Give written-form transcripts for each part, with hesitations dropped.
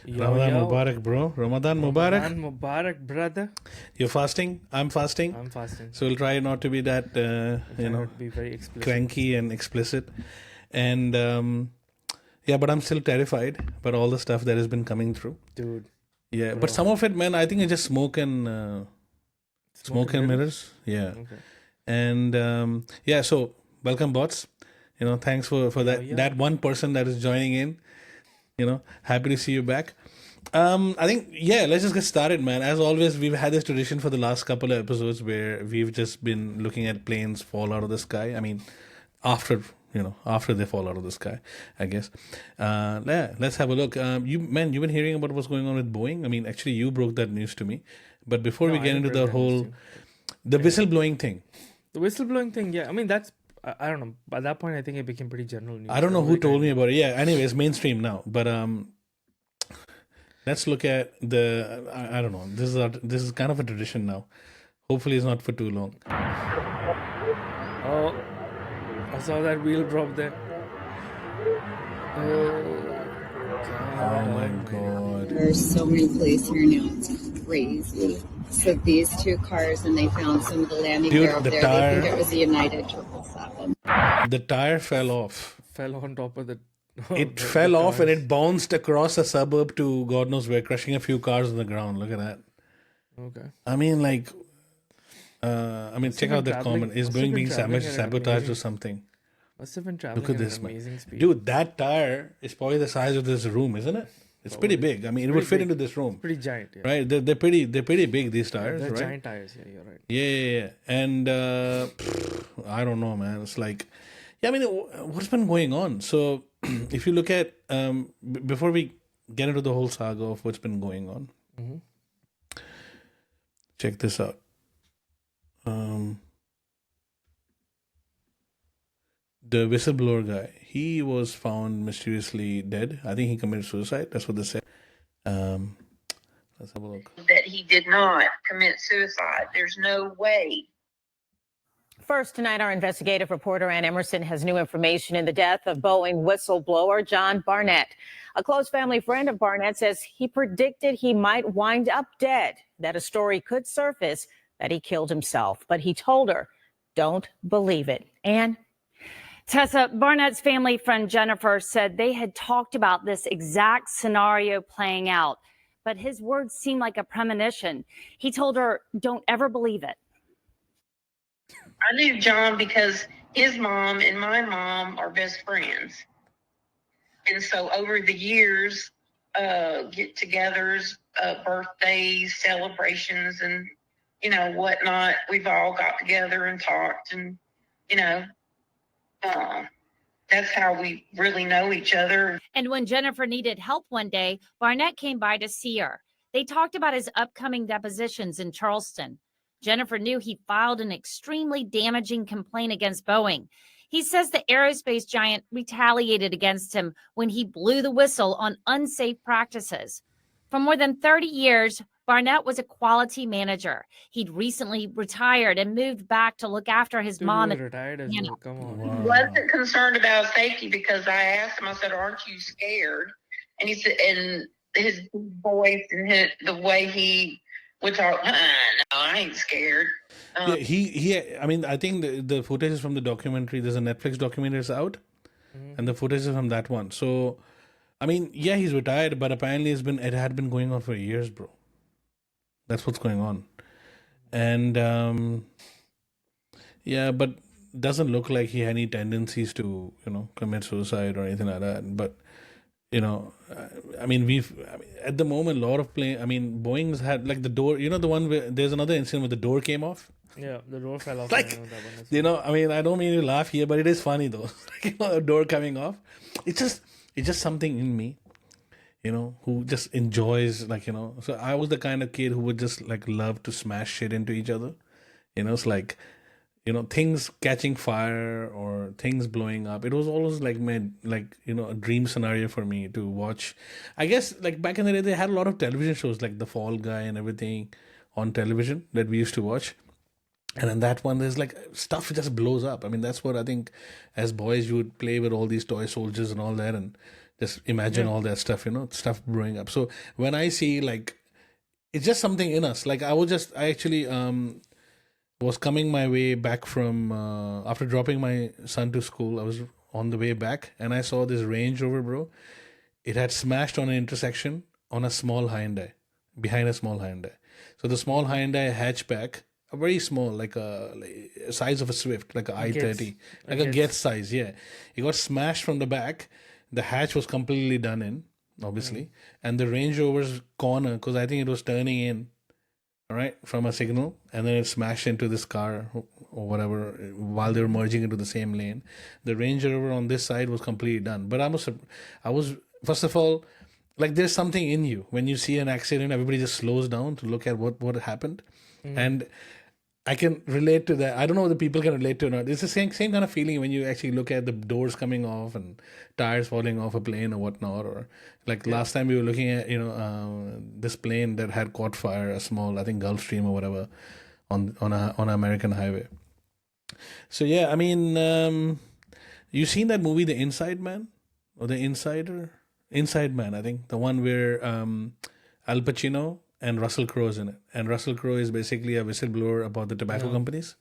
Yo, Ramadan yo. Mubarak, bro. Ramadan Mubarak. Ramadan Mubarak, brother. You're fasting. I'm fasting. I'm fasting. So we'll try not to be that, I'm trying not to be very explicit. cranky and explicit. And yeah, but I'm still terrified by all the stuff that has been coming through. Dude. Yeah, Bro. but some of it, man, I think it's just smoke and mirrors. Yeah. Okay. And yeah, so welcome, bots. Thanks for that. yeah. That one person that is joining in. Happy to see you back. I think, yeah, let's just get started, man. As always, we've had this tradition for the last couple of episodes where we've just been looking at planes fall out of the sky. I mean, after they fall out of the sky, I guess. Yeah, let's have a look. You've been hearing about what's going on with Boeing. I mean, actually, you broke that news to me. But before we get into the whole, the whistleblowing thing. The whistleblowing thing, yeah. I mean, that's, I don't know. By that point, I think it became pretty general news. I don't know who told me about it. Yeah, anyways, mainstream now. But let's look at the. I don't know. This is kind of a tradition now. Hopefully, it's not for too long. Oh, I saw that wheel drop there. Oh my god. There's so many police here now. It's crazy. So these two cars, and they found some of the landing gear up there. They think it was a United 777. The tire fell off. Fell on top of the. It fell off and it bounced across a suburb to God knows where, crushing a few cars on the ground. Look at that. Okay. I mean, like, check out that comment. Is Boeing being sabotaged or something? Must have been traveling. Look at at this, an amazing man. speed. Dude, that tire is probably the size of this room, isn't it? It's pretty big. I mean, it would fit into this room. Pretty giant, yeah. Right? They're pretty big, these tires, They're right? giant tires, yeah, you're right. Yeah. And I don't know, man. It's like, yeah, I mean, what's been going on? So if you look at, before we get into the whole saga of what's been going on, check this out. The whistleblower guy, he was found mysteriously dead. I think he committed suicide. That's what they said. Let's have a look. That he did not commit suicide. There's no way. First tonight, our investigative reporter Ann Emerson has new information in the death of Boeing whistleblower John Barnett. A close family friend of Barnett says he predicted he might wind up dead, that a story could surface that he killed himself. But he told her, don't believe it. Ann? Tessa, Barnett's family friend Jennifer said they had talked about this exact scenario playing out, but his words seemed like a premonition. He told her, don't ever believe it. I knew John because his mom and my mom are best friends. And so over the years, get-togethers, birthdays, celebrations, and, whatnot, we've all got together and talked and, that's how we really know each other. And when Jennifer needed help one day, Barnett came by to see her. They talked about his upcoming depositions in Charleston. Jennifer knew he filed an extremely damaging complaint against Boeing. He says the aerospace giant retaliated against him when he blew the whistle on unsafe practices. For more than 30 years, Barnett was a quality manager. He'd recently retired and moved back to look after his mom. Retired as well. Come on. He wasn't concerned about safety because I asked him, I said, aren't you scared? And he said, and his voice and the way he would talk, no, I ain't scared. Yeah, I mean, I think the footage is from the documentary. There's a Netflix documentary that's out, and the footage is from that one. So, I mean, yeah, he's retired, but apparently it had been going on for years, bro. That's what's going on. And yeah, but doesn't look like he had any tendencies to, commit suicide or anything like that. But, I mean, at the moment, a lot of Boeing's had like the door, the one where there's another incident where the door came off. Yeah, the door fell off. Like, I mean, I don't mean to laugh here, but it is funny though. A door coming off. It's just something in me. Who just enjoys, so I was the kind of kid who would just love to smash shit into each other. It's like, things catching fire or things blowing up. It was always a dream scenario for me to watch. I guess back in the day, they had a lot of television shows like The Fall Guy and everything on television that we used to watch. And in that one, there's stuff just blows up. I mean, that's what I think as boys you would play with all these toy soldiers and all that. And, Just imagine all that stuff, stuff brewing up. So when I see like, it's just something in us. Like I actually was coming my way back from, after dropping my son to school, I was on the way back and I saw this Range Rover, bro. It had smashed on an intersection on a small Hyundai, behind a small Hyundai. So the small Hyundai hatchback, a very small, like a size of a Swift, like a i30, like a Getz size, yeah. It got smashed from the back. The hatch was completely done in, obviously. And the Range Rover's corner, because I think it was turning in, all right, from a signal, and then it smashed into this car or whatever while they were merging into the same lane. The Range Rover on this side was completely done. But I was first of all, like there's something in you when you see an accident, everybody just slows down to look at what happened. And I can relate to that. I don't know whether people can relate to it or not. It's the same kind of feeling when you actually look at the doors coming off and tires falling off a plane or whatnot. Or like last time we were looking at, this plane that had caught fire, a small, I think Gulfstream or whatever, on an American highway. So yeah, I mean, you seen that movie, The Inside Man or The Insider? Inside Man, I think, the one where Al Pacino and Russell Crowe is in it. And Russell Crowe is basically a whistleblower about the tobacco companies.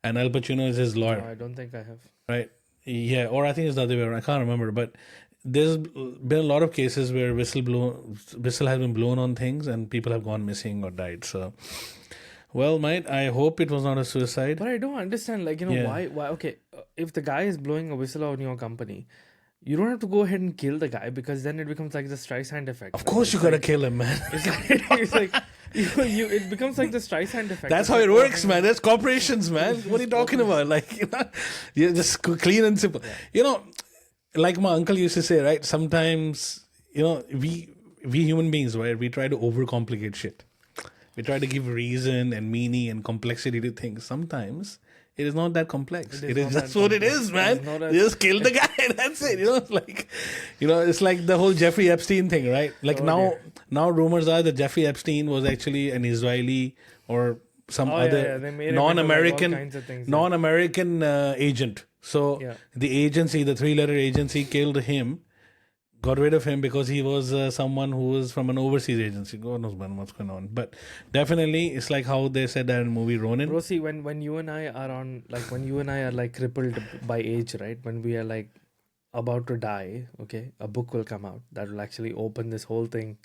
And Al Pacino is his lawyer. No, I don't think I have. Right? Yeah, or I think it's the other way around. I can't remember. But there's been a lot of cases where whistle has been blown on things and people have gone missing or died. So, well, mate, I hope it was not a suicide. But I don't understand, like, why, okay, if the guy is blowing a whistle on your company, you don't have to go ahead and kill the guy because then it becomes like the Streisand effect. Of course you gotta kill him, man. It's like it becomes like the Streisand effect. That's how it works, man. There's corporations, man. What are you talking about? Like, you're just clean and simple. Like my uncle used to say, right? Sometimes, we human beings, right? We try to overcomplicate shit. We try to give reason and meaning and complexity to things. Sometimes it is not that complex. It is just what it is, man. You just kill the guy. That's it. It's like the whole Jeffrey Epstein thing, right? Like now rumors are that Jeffrey Epstein was actually an Israeli or some other non-American agent. So the agency, the 3-letter agency, killed him. Got rid of him because he was someone who was from an overseas agency. God knows, man, what's going on. But definitely, it's like how they said that in the movie Ronin. Bro, see, when you and I are like crippled by age, right? When we are like about to die, okay, a book will come out that will actually open this whole thing.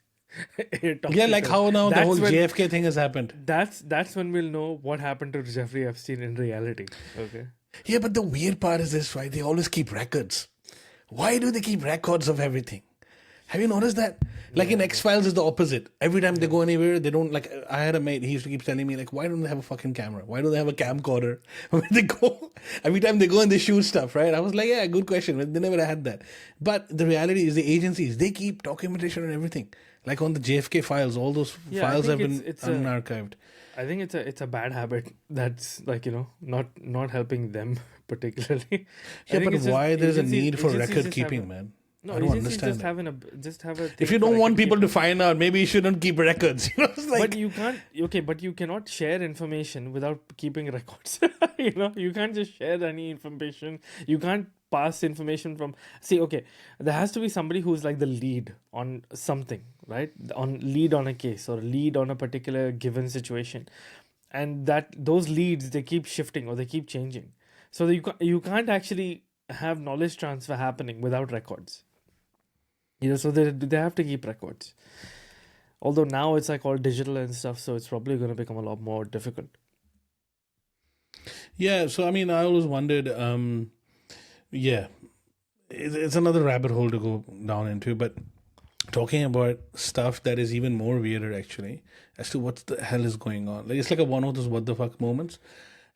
Yeah, like how now the whole JFK thing has happened. That's when we'll know what happened to Jeffrey Epstein in reality. Okay. Yeah, but the weird part is this, right? They always keep records. Why do they keep records of everything? Have you noticed that? Like in X-Files is the opposite. Every time they go anywhere, they don't, like, I had a mate, he used to keep telling me, like, why don't they have a fucking camera? Why don't they have a camcorder? When they go, every time they go and they shoot stuff, right? I was like, yeah, good question. They never had that. But the reality is the agencies, they keep documentation on everything. Like on the JFK files, all those files have been unarchived. I think it's a bad habit that's like, not helping them particularly. Yeah, but why there's a need for record keeping, man? No, I don't understand. Just have a. If you don't want people to find out, maybe you shouldn't keep records. But you can't. Okay, but you cannot share information without keeping records. You can't just share any information. You can't pass information from. See, okay, there has to be somebody who's like the lead on something, right? Lead on a case or lead on a particular given situation, and that those leads, they keep shifting or they keep changing. So you can't actually have knowledge transfer happening without records. So they have to keep records. Although now it's like all digital and stuff, so it's probably going to become a lot more difficult. Yeah, so I mean, I always wondered, it's another rabbit hole to go down into, but talking about stuff that is even more weirder actually, as to what the hell is going on. Like, it's like one of those what the fuck moments.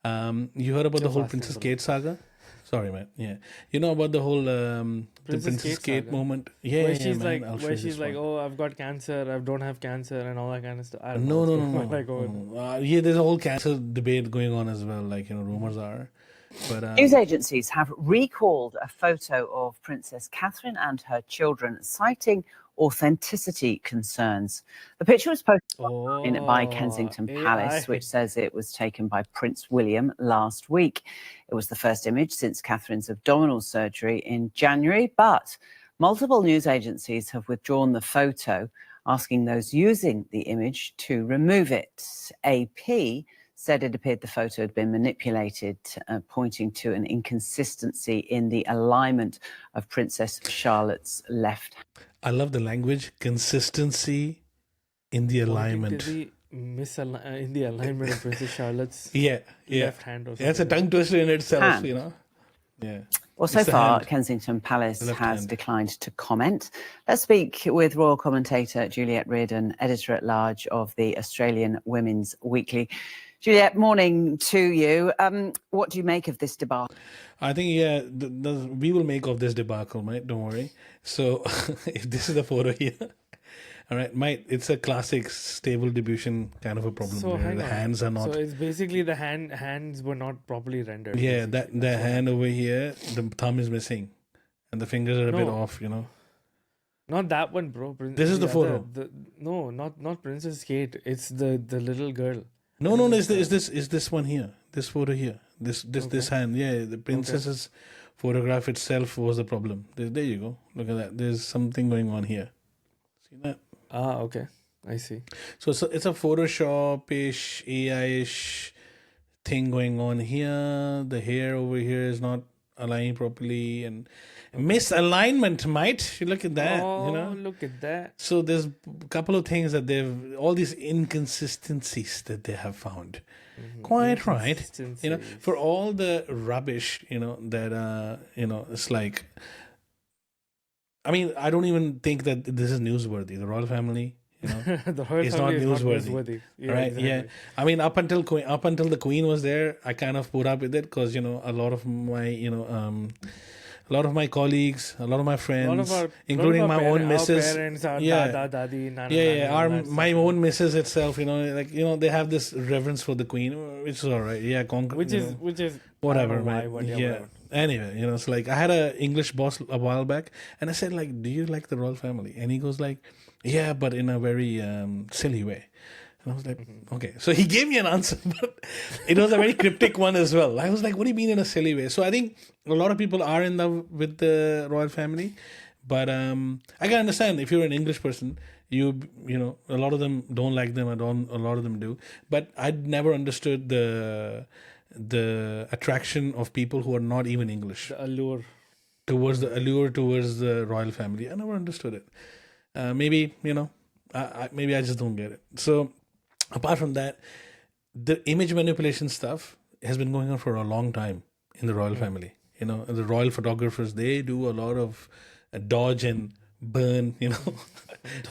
You heard about the whole Princess Kate saga? Sorry, man. Yeah, you know about the whole the Princess Kate moment. Yeah, where she's man. Where she's like, oh, I've got cancer, I don't have cancer, and all that kind of stuff. No. There's a whole cancer debate going on as well. Like, rumors are. But news agencies have recalled a photo of Princess Catherine and her children, citing authenticity concerns. The picture was posted by Kensington Palace, which says it was taken by Prince William last week. It was the first image since Catherine's abdominal surgery in January, but Multiple news agencies have withdrawn the photo, asking those using the image to remove it. AP said it appeared the photo had been manipulated, pointing to an inconsistency in the alignment of Princess Charlotte's left. I love the language, consistency in the alignment. In the alignment of Princess Charlotte's left hand or something. That's a tongue twister in itself, you know. Yeah. Well, so far, Kensington Palace has declined to comment. Let's speak with royal commentator Juliet Reardon, editor-at-large of the Australian Women's Weekly. Juliet, morning to you. What do you make of this debacle? I think, we will make of this debacle, mate. Don't worry. So, if this is the photo here, all right, mate, it's a classic stable diffusion kind of a problem. So the hands are not. So it's basically the hands were not properly rendered. Yeah, the hand over here, the thumb is missing, and the fingers are a bit off. You know. Not that one, bro. This is the photo. No, not Princess Kate. It's the little girl. No. Is this one here? This photo here. This hand. Yeah, the princess's photograph itself was the problem. There you go. Look at that. There's something going on here. See that? Ah, okay. I see. So it's a Photoshop-ish, AI-ish thing going on here. The hair over here is not aligned properly, and misalignment, mate. You look at that. Oh, you know, look at that. So there's a couple of things that all these inconsistencies that they have found. Quite right. You know, for all the rubbish, you know, that it's like. I mean, I don't even think that this is newsworthy. The royal family, you know, it's not newsworthy. Yeah, right? Exactly. Yeah. I mean, up until the Queen was there, I kind of put up with it because, you know, a lot of my colleagues, a lot of my friends, including my own missus, our parents, our dada, dadi, nana, my own missus itself, you know, like, you know, they have this reverence for the Queen, which is all right. Yeah, which is whatever, why, man. whatever. Anyway, you know, it's like I had an English boss a while back, and I said, like, do you like the royal family? And he goes like, yeah, but in a very silly way. And I was like, okay. So he gave me an answer, but it was a very cryptic one as well. I was like, what do you mean in a silly way? So I think a lot of people are in love with the royal family, but I can understand if you're an English person, you know, a lot of them don't like them, a lot of them do. But I'd never understood the attraction of people who are not even English. The allure towards the royal family. I never understood it. Maybe, you know, maybe I just don't get it. So apart from that, the image manipulation stuff has been going on for a long time in the royal family. You know, the royal photographers, they do a lot of dodge and burn, you know.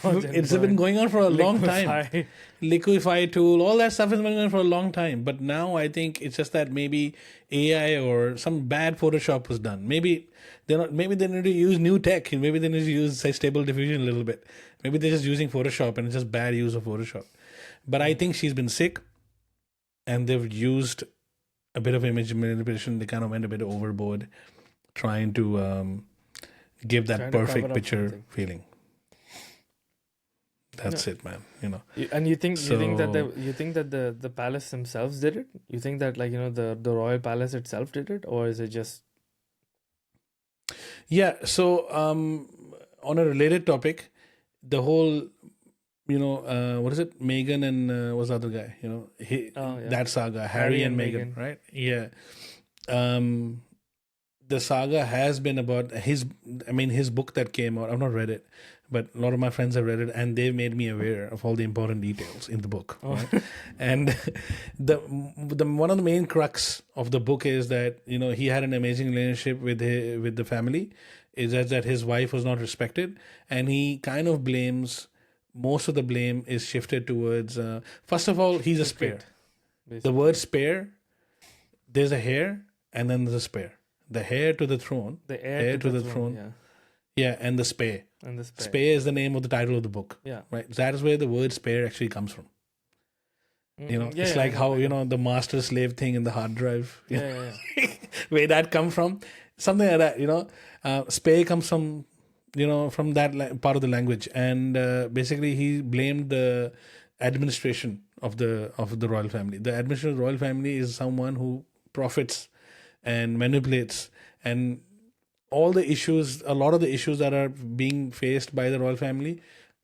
It's been going on for a long time. Liquify tool, all that stuff has been going on for a long time. But now I think it's just that maybe AI or some bad Photoshop was done. Maybe they need to use new tech. Maybe they need to use, say, stable diffusion a little bit. Maybe they're just using Photoshop and it's just bad use of Photoshop. But I think she's been sick and they've used a bit of image manipulation. They kind of went a bit overboard trying to give that perfect picture feeling. That's it, man. You know. And you think that the palace themselves did it? You think that, like, you know, the royal palace itself did it, or is it just? Yeah. So on a related topic, the whole, you know, what is it? Meghan and what's the other guy? You know, that saga, Harry and Meghan, right? Yeah. The saga has been about his book that came out. I've not read it, but a lot of my friends have read it, and they've made me aware of all the important details in the book. Right? And the one of the main crux of the book is that, you know, he had an amazing relationship with the family. Is that his wife was not respected, and he kind of blames. Most of the blame is shifted towards. First of all, he's a spare. Basically. The word spare. There's a heir, and then there's a spare. The heir to the throne. The heir to the throne. Yeah, and the spare. Spare is the name of the title of the book. Yeah. Right. That is where the word spare actually comes from. You know, it's like how, you know, the master slave thing in the hard drive. Yeah. Where that come from. Something like that, you know. Spare comes from, you know, from that part of the language. And basically he blamed the administration of the royal family. The administration of the royal family is someone who profits and manipulates and all the issues, a lot of the issues that are being faced by the royal family,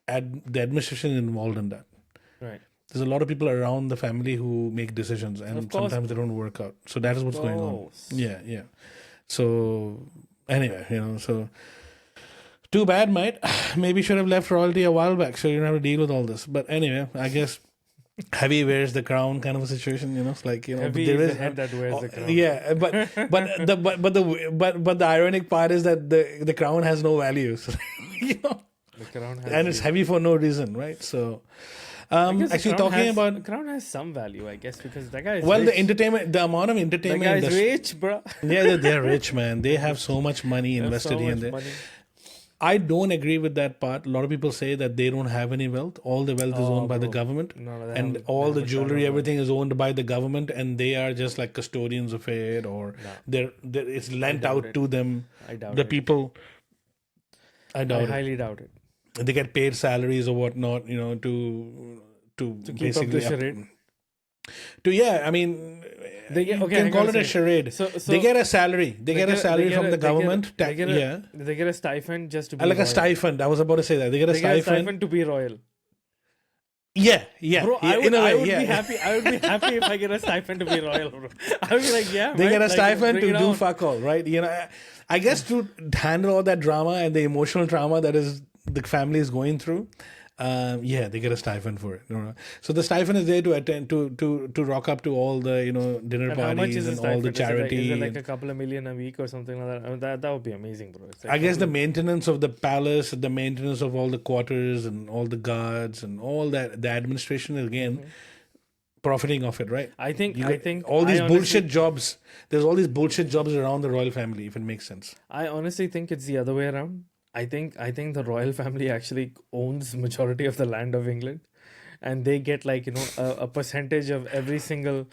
the administration is involved in that. Right. There's a lot of people around the family who make decisions, and sometimes they don't work out. So that is what's going on. Yeah, yeah. So anyway, so too bad, mate. Maybe should have left royalty a while back, so you don't have to deal with all this. But anyway, I guess heavy wears the crown kind of a situation. It's like heavy there is is the head that wears the crown. Yeah, but the ironic part is that the crown has no value. So, The crown has and it's heavy for no reason, right? So. Actually, the crown has some value, I guess, because that guy is well, rich. the amount of entertainment. That guy is rich, bro. Yeah, they're rich, man. They have so much money invested in there. I don't agree with that part. A lot of people say that they don't have any wealth. All the wealth is owned by the government, and all the jewelry, everything is owned by the government, and they are just like custodians of it, or it's lent out to them. I doubt the it. people. I highly doubt it. They get paid salaries or whatnot, to keep up the charade. I mean, they get, you can call it a charade. So they get a salary. They get a salary from the government. They get a stipend just to be like royal. A stipend. I was about to say that. They get a stipend to be royal. Yeah. Bro, I would be happy. I would be happy if I get a stipend to be royal, bro. I would be like, yeah. They get a like, stipend to do fuck all, right? I guess to handle all that drama and the emotional trauma that is the family is going through. They get a stipend for it. So the stipend is there to attend to rock up to all the dinner parties and all the charity. Is it like a couple of million a week or something like that? I mean, that would be amazing, bro. Like I guess the maintenance of the palace, the maintenance of all the quarters and all the guards and all that, the administration is again profiting off it, right? I think all these bullshit jobs. There's all these bullshit jobs around the royal family. If it makes sense, I honestly think it's the other way around. I think the royal family actually owns majority of the land of England, and they get like a percentage of every single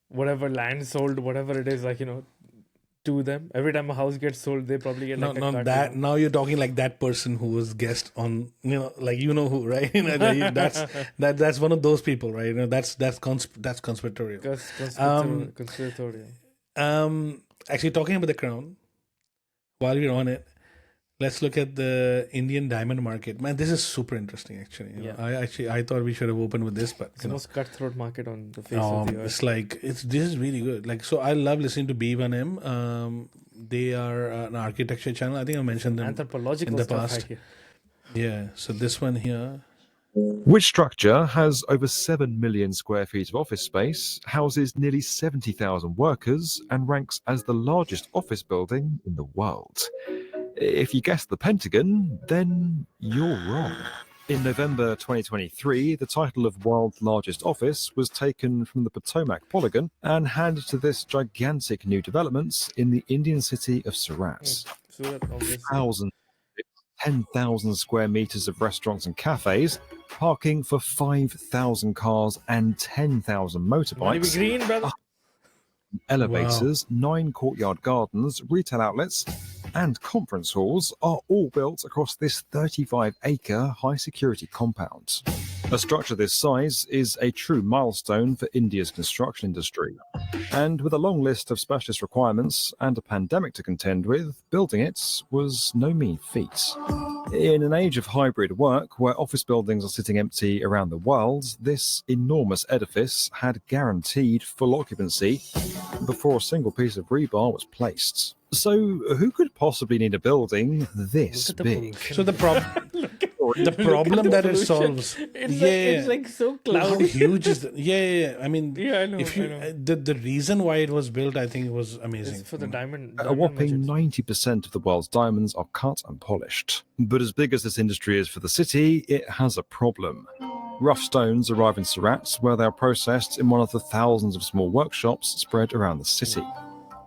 whatever land sold, whatever it is, like to them. Every time a house gets sold, they probably get cut. Now you're talking like that person who was guest on like who, right? That's one of those people, right? That's conspiratorial. Conspiratorial. Actually, talking about the crown, while we're on it. Let's look at the Indian diamond market. Man, this is super interesting, actually. I thought we should have opened with this, but it's the most cutthroat market on the face of the earth. It's like this is really good. Like, so I love listening to B1M. They are an architecture channel. I think I mentioned them anthropological in the stuff past. Yeah. So this one here. Which structure has over 7 million square feet of office space, houses nearly 70,000 workers, and ranks as the largest office building in the world. If you guessed the Pentagon, then you're wrong. In November 2023, the title of World's Largest Office was taken from the Potomac Polygon and handed to this gigantic new development in the Indian city of Surat. 10,000 square meters of restaurants and cafes, parking for 5,000 cars and 10,000 motorbikes. Green, brother. Elevators, 9 courtyard gardens, retail outlets, and conference halls are all built across this 35-acre high-security compound. A structure this size is a true milestone for India's construction industry. And with a long list of specialist requirements and a pandemic to contend with, building it was no mean feat. In an age of hybrid work, where office buildings are sitting empty around the world, this enormous edifice had guaranteed full occupancy before a single piece of rebar was placed. So, who could possibly need a building this big? So the problem that it solves, it's like so cloudy. How huge is the, I mean, I know. The reason why it was built, I think it was amazing. It's for the diamond. A whopping 90% of the world's diamonds are cut and polished. But as big as this industry is for the city, it has a problem. Rough stones arrive in Surat, where they are processed in one of the thousands of small workshops spread around the city.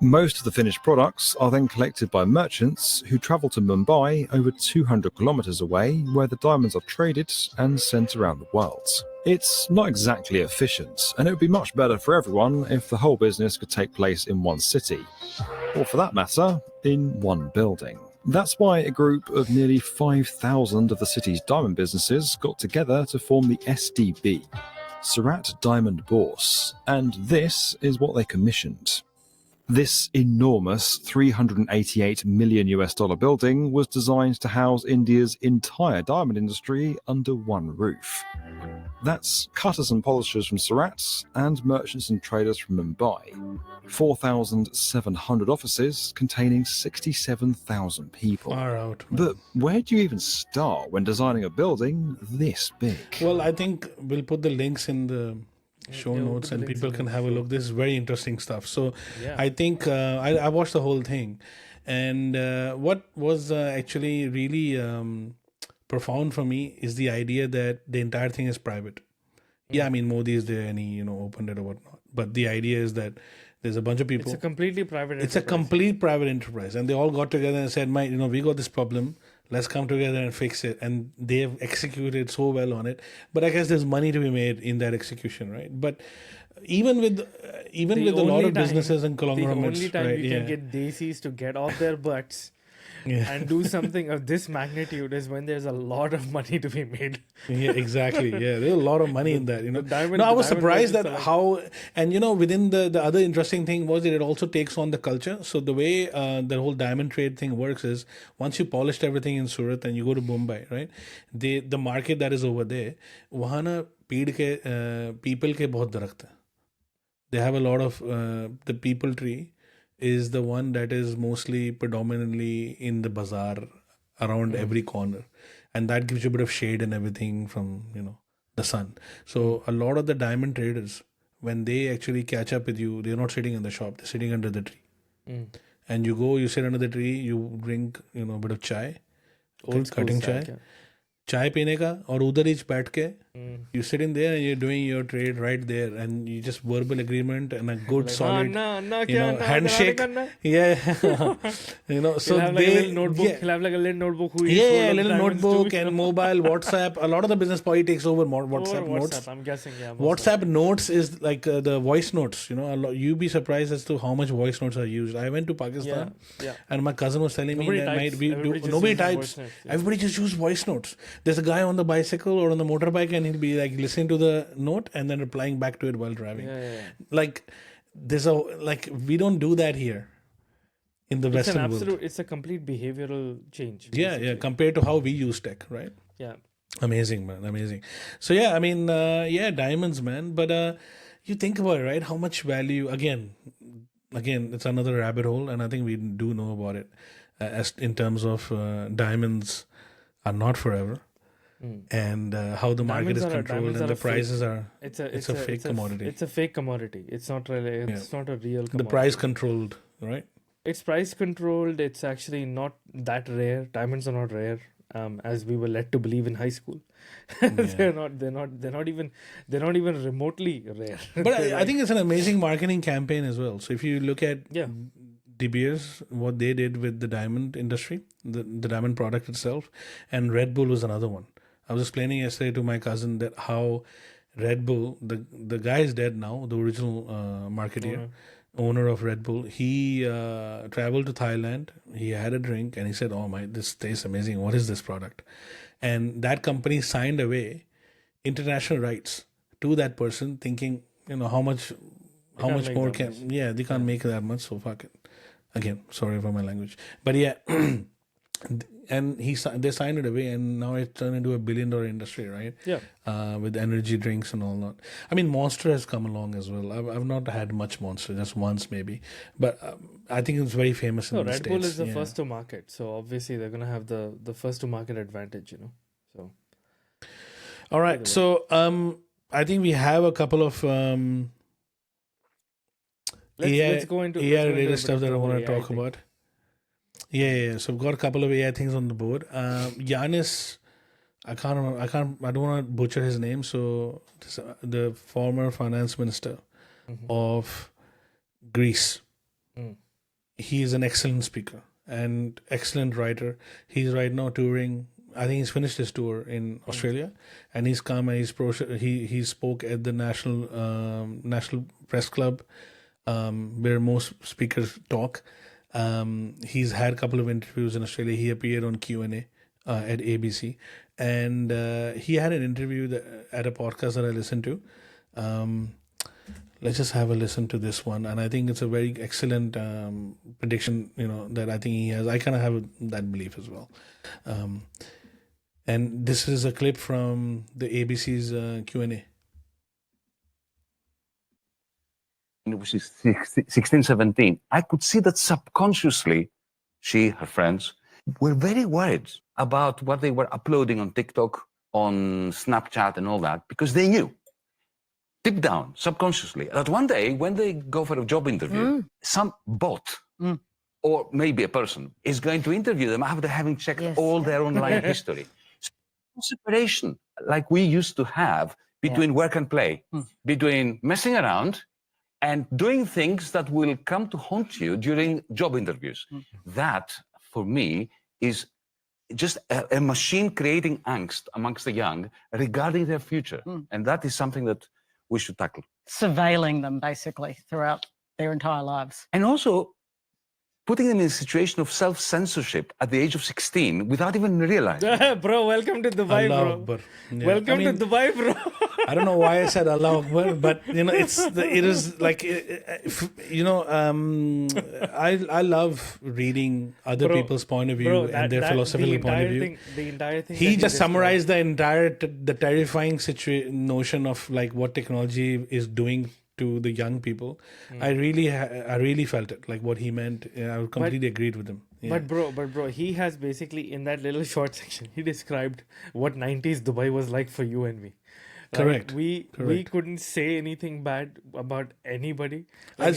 Most of the finished products are then collected by merchants who travel to Mumbai, over 200 kilometers away, where the diamonds are traded and sent around the world. It's not exactly efficient, and it would be much better for everyone if the whole business could take place in one city, or for that matter, in one building. That's why a group of nearly 5,000 of the city's diamond businesses got together to form the SDB, Surat Diamond Bourse, and this is what they commissioned. This enormous $388 million building was designed to house India's entire diamond industry under one roof. That's cutters and polishers from Surat and merchants and traders from Mumbai. 4,700 offices containing 67,000 people. Far out, man. But where do you even start when designing a building this big? Well, I think we'll put the links in the show notes and people can have a look. This is very interesting stuff. So I think I watched the whole thing. And what was actually really profound for me is the idea that the entire thing is private. Yeah, I mean, Modi is there and he, opened it or whatnot. But the idea is that there's a bunch of people. It's a completely private enterprise. It's a complete private enterprise. And they all got together and said, we got this problem. Let's come together and fix it. And they have executed so well on it. But I guess there's money to be made in that execution, right? But even with a lot of businesses and conglomerates, the only time right, we can get desis to get off their butts and do something of this magnitude is when there's a lot of money to be made. Yeah, exactly. Yeah, there's a lot of money in that. I was surprised that how, and within the other interesting thing was that it also takes on the culture. So the way the whole diamond trade thing works is once you polished everything in Surat and you go to Mumbai, right? The market that is over there, वहाँ ना people के बहुत दरख्त हैं. They have a lot of the people tree is the one that is mostly predominantly in the bazaar around every corner, and that gives you a bit of shade and everything from the sun. So a lot of the diamond traders, when they actually catch up with you, they're not sitting in the shop, they're sitting under the tree. And you sit under the tree, you drink a bit of chai, cutting chai, chai पीने का और उधर ही बैठ के you sit in there and you're doing your trade right there and you just verbal agreement and a good solid handshake. Yeah. So he'll have like a little notebook. He'll have like a little notebook. A little notebook and mobile, WhatsApp. A lot of the business probably takes over WhatsApp notes. I'm guessing, yeah. WhatsApp notes is like the voice notes. You'd be surprised as to how much voice notes are used. I went to Pakistan and my cousin was telling me that nobody types. Everybody just use voice notes. There's a guy on the bicycle or on the motorbike and he'll be like listening to the note and then replying back to it while driving. Like we don't do that here in the Western world. It's a complete behavioral change. Yeah, compared to how we use tech, right? Yeah. Amazing, man. Amazing. So yeah, I mean, diamonds, man. But you think about it, right? How much value, again, it's another rabbit hole and I think we do know about it as in terms of diamonds are not forever. And how the market is controlled and the prices are it's a fake commodity. It's a fake commodity. It's not really it's not a real commodity. The price controlled, right? It's price controlled. It's actually not that rare. Diamonds are not rare, as we were led to believe in high school. They're not even remotely rare. But I think it's an amazing marketing campaign as well. So if you look at De Beers, what they did with the diamond industry, the diamond product itself, and Red Bull was another one. I was explaining yesterday to my cousin that how Red Bull, the guy is dead now, the original marketeer, owner of Red Bull. He traveled to Thailand, he had a drink and he said, oh my, this tastes amazing. What is this product? And that company signed away international rights to that person thinking, how much more can, they can't make that much. So fuck it. Again, sorry for my language. But yeah. And they signed it away, and now it's turned into $1 billion industry, right? Yeah. With energy drinks and all that. I mean, Monster has come along as well. I've not had much Monster, just once maybe, but I think it's very famous in the States. Red Bull is the first to market, so obviously they're gonna have the first to market advantage, So. All right, so I think we have a couple of let's go into AI related stuff that I want to talk about. Yeah. So we've got a couple of AI things on the board. Yanis, I don't want to butcher his name. So the former finance minister of Greece. He is an excellent speaker and excellent writer. He's right now touring. I think he's finished his tour in Australia, and he's come and he spoke at the National Press Club, where most speakers talk. He's had a couple of interviews in Australia. He appeared on Q&A at ABC, and he had an interview at a podcast that I listened to. let's just have a listen to this one. And I think it's a very excellent prediction, that I think he has. I kind of have that belief as well. And this is a clip from the ABC's Q&A. Which is 16, 17, I could see that subconsciously, her friends, were very worried about what they were uploading on TikTok, on Snapchat and all that, because they knew, deep down, subconsciously, that one day when they go for a job interview, some bot or maybe a person is going to interview them after having checked all their online history. So, separation, like we used to have between work and play, between messing around and doing things that will come to haunt you during job interviews. That, for me, is just a machine creating angst amongst the young regarding their future. And that is something that we should tackle. Surveilling them, basically, throughout their entire lives. And also putting them in a situation of self-censorship at the age of 16 without even realizing. Bro, welcome to Dubai, Allah bro. Akbar. Yeah. Welcome to Dubai, bro. I don't know why I said Allah Akbar, but it is like, I love reading other people's point of view and their philosophical point of view. The entire thing. He just summarized the terrifying notion of like what technology is doing to the young people. I really felt it, like what he meant. I completely agreed with him. Yeah. But bro, he has basically, in that little short section, he described what 90s Dubai was like for you and me. Correct. We couldn't say anything bad about anybody. You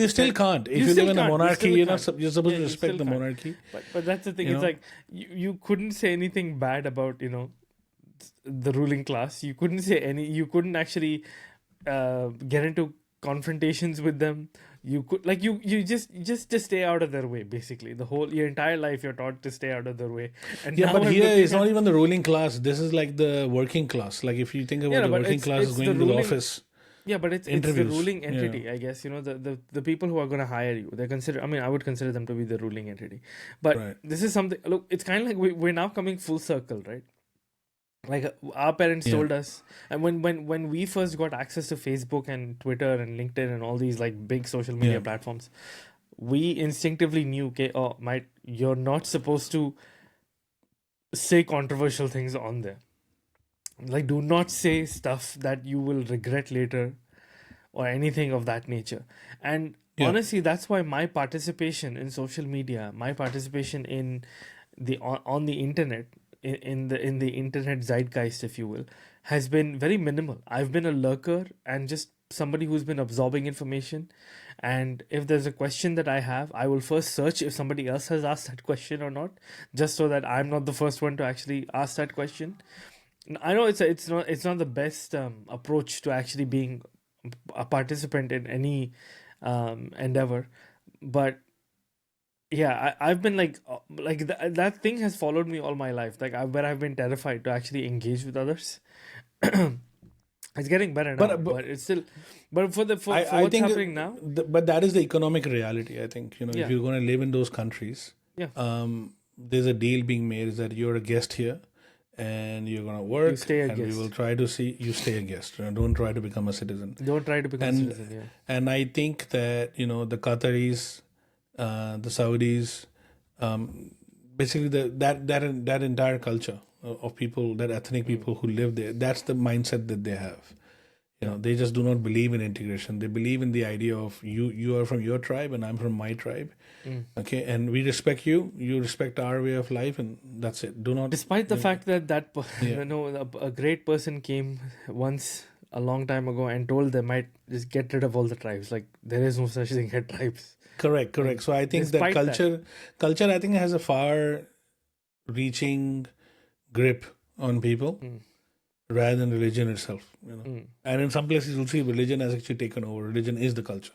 still can't. If you live in a monarchy, you're supposed to respect the monarchy. But that's the thing. It's like you couldn't say anything bad about the ruling class. You couldn't actually get into confrontations with them. You could you just stay out of their way. Basically, your entire life you're taught to stay out of their way. And but here it's not even the ruling class. This is like the working class. Like if you think about the working class is going to the office. Yeah, but it's the ruling entity, I guess. The people who are going to hire you, they're considered. I mean, I would consider them to be the ruling entity. But this is something. Look, it's kind of like we're now coming full circle, right? Like our parents told us, and when we first got access to Facebook and Twitter and LinkedIn and all these like big social media platforms, we instinctively knew, okay, you're not supposed to say controversial things on there. Like, do not say stuff that you will regret later, or anything of that nature. And honestly, that's why my participation in social media, my participation in on the internet, in the internet zeitgeist, if you will, has been very minimal. I've been a lurker and just somebody who's been absorbing information. And if there's a question that I have, I will first search if somebody else has asked that question or not, just so that I'm not the first one to actually ask that question. I know it's not the best approach to actually being a participant in any endeavor, but yeah, I've been that thing has followed me all my life. Where I've been terrified to actually engage with others. It's getting better now, but it's still. But for what's happening now. But that is the economic reality. I think if you're going to live in those countries, there's a deal being made is that you're a guest here, and you're going to work. You stay a guest. We will try to see you stay a guest. Don't try to become a citizen. Don't try to become a citizen. Yeah. And I think that the Qataris, the Saudis, basically that entire culture of people, that ethnic people who live there, that's the mindset that they have. They just do not believe in integration. They believe in the idea of you are from your tribe and I'm from my tribe. Okay, and we respect you. You respect our way of life, and that's it. Do not. Despite the fact that a great person came once a long time ago and told them, "Might just get rid of all the tribes. Like there is no such thing as tribes." Correct. So I think that culture, I think, has a far-reaching grip on people rather than religion itself. And in some places, you'll see religion has actually taken over. Religion is the culture,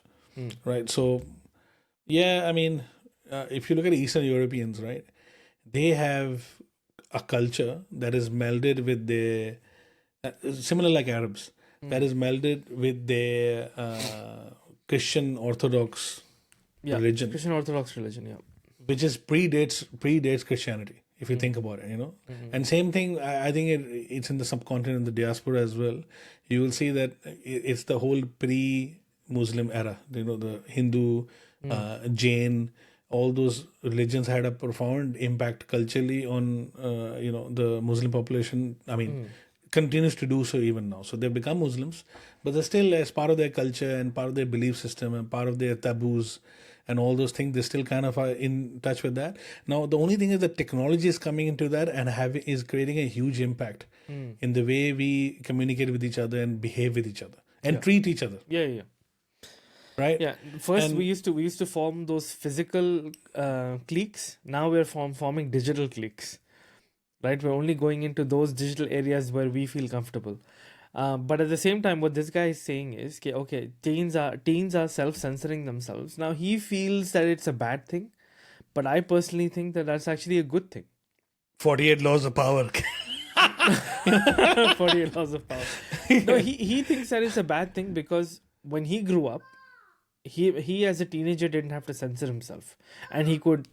right? So, yeah, I mean, if you look at Eastern Europeans, right, they have a culture that is melded with their similar like Arabs, that is melded with their Christian Orthodox. Religion. Christian Orthodox religion, which is predates Christianity, if you think about it, And same thing, I think it's in the subcontinent, in the diaspora as well. You will see that it's the whole Muslim era. The Hindu, Jain, all those religions had a profound impact culturally on the Muslim population. I mean, continues to do so even now. So they've become Muslims, but they're still, as part of their culture and part of their belief system and part of their taboos and all those things, they still kind of are in touch with that. Now, the only thing is that technology is coming into that and is creating a huge impact in the way we communicate with each other and behave with each other and treat each other. Yeah. Right? Yeah. First, we used to form those physical cliques. Now we're forming digital cliques. Right? We're only going into those digital areas where we feel comfortable. But at the same time, what this guy is saying is, okay, teens are self-censoring themselves. Now he feels that it's a bad thing, but I personally think that that's actually a good thing. 48 laws of power. 48 laws of power. No, he thinks that it's a bad thing because when he grew up, he as a teenager didn't have to censor himself, and he could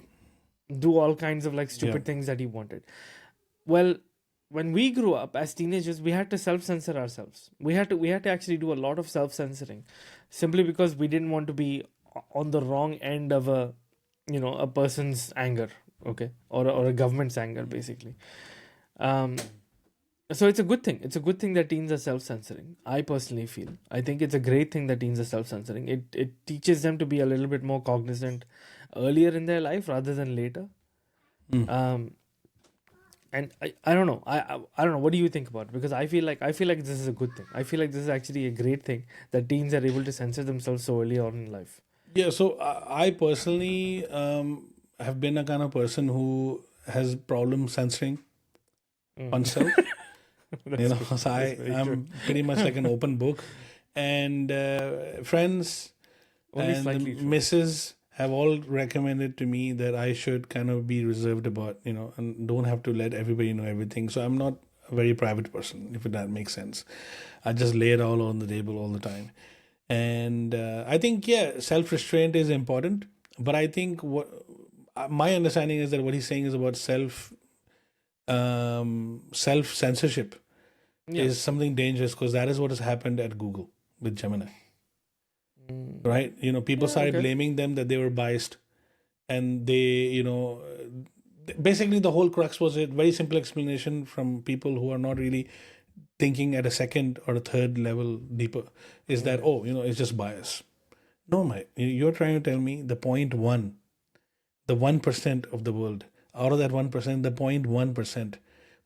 do all kinds of stupid things that he wanted. Well, when we grew up as teenagers, we had to self-censor ourselves. We had to actually do a lot of self-censoring, simply because we didn't want to be on the wrong end of a person's anger, okay, or a government's anger, basically. So it's a good thing. It's a good thing that teens are self-censoring. I personally feel. I think it's a great thing that teens are self-censoring. It teaches them to be a little bit more cognizant earlier in their life rather than later. And I don't know. I don't know. What do you think about it? Because I feel like this is a good thing. I feel like this is actually a great thing that teens are able to censor themselves so early on in life. Yeah. So I personally have been a kind of person who has problem censoring oneself. So I'm pretty much like an open book, and friends Only and slightly the true. missus have all recommended to me that I should kind of be reserved about, and don't have to let everybody know everything. So I'm not a very private person, if that makes sense. I just lay it all on the table all the time. And I think, self-restraint is important. But I think my understanding is that what he's saying is about self-censorship is something dangerous, because that is what has happened at Google with Gemini. Right? People started blaming them that they were biased, and they, basically the whole crux was a very simple explanation from people who are not really thinking at a second or a third level deeper, is that, it's just bias. No, mate, you're trying to tell me the 0.1, the 1% of the world, out of that 1%, the 0.1%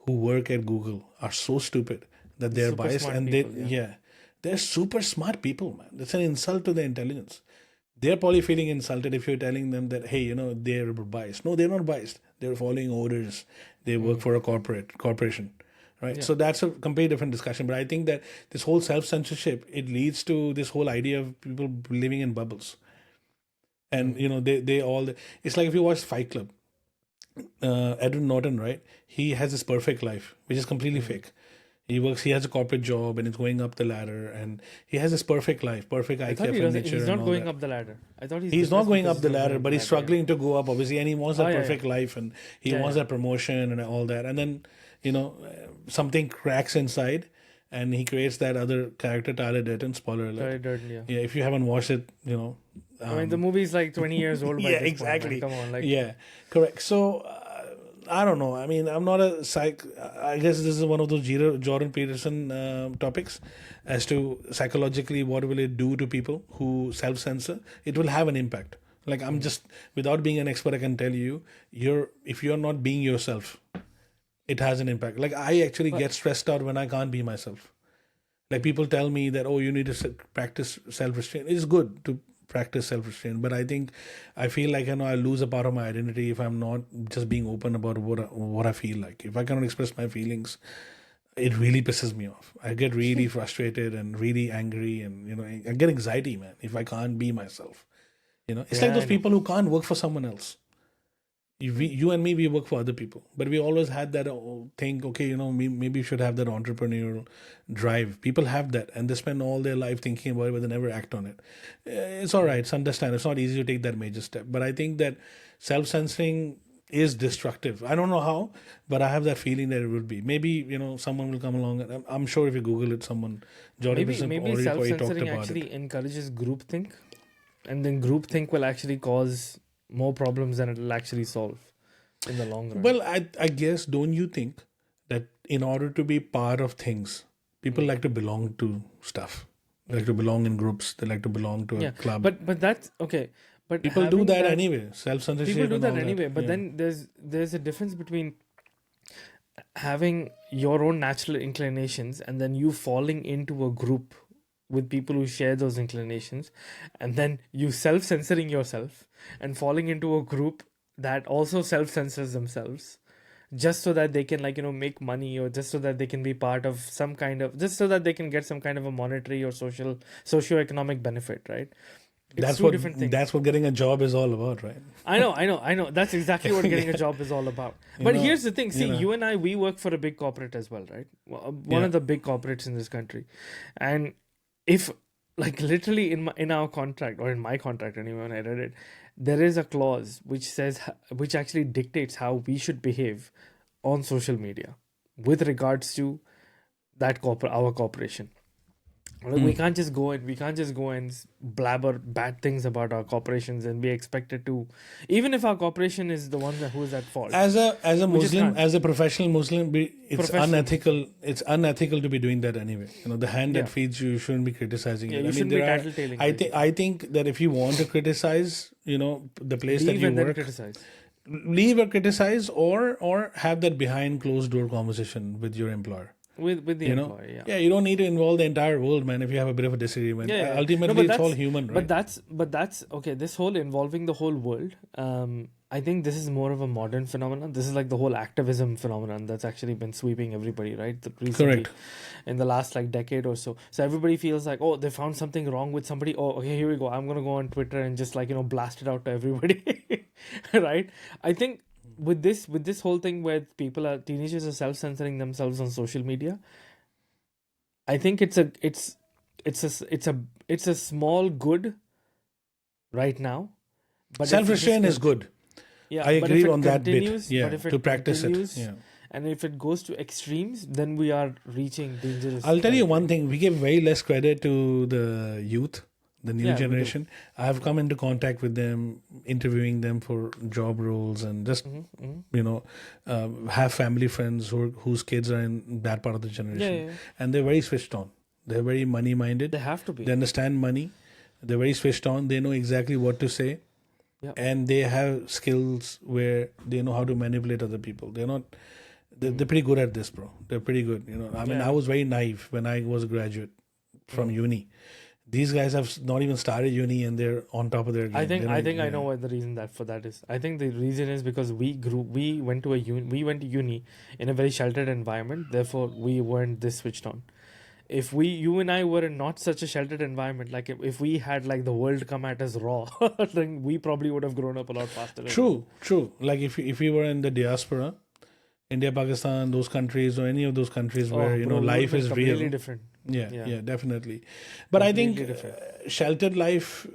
who work at Google are so stupid that they're Super biased, smart and people, they're super smart people, man. It's an insult to their intelligence. They're probably feeling insulted if you're telling them that, hey, they're biased. No, they're not biased. They're following orders. They work for a corporation, right? So that's a completely different discussion. But I think that this whole self-censorship, it leads to this whole idea of people living in bubbles. And, they all... It's like if you watch Fight Club, Edward Norton, right? He has this perfect life, which is completely fake. He has a corporate job and is going up the ladder, and he has this perfect life, perfect IKEA furniture. He's not and going all up the ladder. I thought he's not going up the ladder, but he's Yeah. struggling to go up, obviously, and he wants that perfect life, and he wants that promotion and all that. And then, something cracks inside, and he creates that other character, Tyler Durden, spoiler alert. Tyler Durden, yeah. If you haven't watched it, I mean, the movie's like 20 years old by yeah, this exactly. point, man. Come on, yeah, correct. So I don't know. I mean, I'm not a psych. I guess this is one of those Jordan Peterson topics as to psychologically what will it do to people who self-censor. It will have an impact. Like, I'm just, without being an expert, I can tell you, if you're not being yourself, it has an impact. Like, I actually get stressed out when I can't be myself. Like, people tell me that, you need to practice self-restraint. It's good to practice self-restraint, but I feel like I lose a part of my identity if I'm not just being open about what I feel like. If I cannot express my feelings, it really pisses me off. I get really frustrated and really angry, and I get anxiety, man, if I can't be myself. It's like those people who can't work for someone else. You and me, we work for other people, but we always had that thing, okay, maybe you should have that entrepreneurial drive. People have that, and they spend all their life thinking about it, but they never act on it. It's all right. It's understand. It's not easy to take that major step, but I think that self-censoring is destructive. I don't know how, but I have that feeling that it would be. Maybe, someone will come along. And I'm sure if you Google it, Jordan Peterson Maybe already probably talked self-censoring about actually it. encourages groupthink, and then groupthink will actually cause more problems than it will actually solve in the long run. Well, I guess, don't you think that in order to be part of things, people like to belong to stuff. They like to belong in groups. They like to belong to a club. But that's okay. But people do that anyway. Self-censorship. People do and that all anyway. But Yeah. then there's a difference between having your own natural inclinations and then you falling into a group with people who share those inclinations, and then you self-censoring yourself and falling into a group that also self-censors themselves just so that they can make money, or just so that they can be part of some kind of, just so that they can get some kind of a monetary or socio-economic benefit, right? That's what getting a job is all about, right? I know. That's exactly what getting a job is all about. But here's the thing. See, you and I, we work for a big corporate as well, right? One of the big corporates in this country. And if, literally in our contract, or in my contract anyway, when I read it, there is a clause which actually dictates how we should behave on social media with regards to our corporation. We can't just go and blabber bad things about our corporations and be expected to, even if our corporation is the one who is at fault. As a Muslim, as a professional Muslim, it's unethical. It's unethical to be doing that anyway. The hand that feeds you shouldn't be criticizing it. You shouldn't be tattle-tailing. I think that if you want to criticize, the place that you work, leave or criticize, or have that behind closed door conversation with your employer. With the employee, you don't need to involve the entire world, man. If you have a bit of a disagreement, ultimately it's all human, right? But that's okay. This whole involving the whole world, I think this is more of a modern phenomenon. This is like the whole activism phenomenon that's actually been sweeping everybody, right? Correct. In the last decade or so. So everybody feels like, oh, they found something wrong with somebody. Oh, okay, here we go. I'm gonna go on Twitter and just blast it out to everybody, right? I think with this whole thing where teenagers are self-censoring themselves on social media, I think it's a small good right now, but self-restraint is good. I agree on that bit. To practice it. And if it goes to extremes, then we are reaching dangerous. I'll tell you one thing: we give very less credit to the youth, the new generation. I have come into contact with them, interviewing them for job roles, and just have family friends whose kids are in that part of the generation, and they're very switched on. They're very money minded. They have to be. They understand money. They're very switched on. They know exactly what to say, and they have skills where they know how to manipulate other people. They're pretty good at this, bro. They're pretty good. I was very naive when I was a graduate from uni. These guys have not even started uni and they're on top of their game. I know what the reason for that is. I think the reason is because we went to uni in a very sheltered environment. Therefore, we weren't this switched on. If you and I were in not such a sheltered environment, like if we had the world come at us raw, then we probably would have grown up a lot faster. True. Like if we were in the diaspora, India, Pakistan, those countries, or any of those countries where life is real, different. Yeah, definitely. But I think sheltered life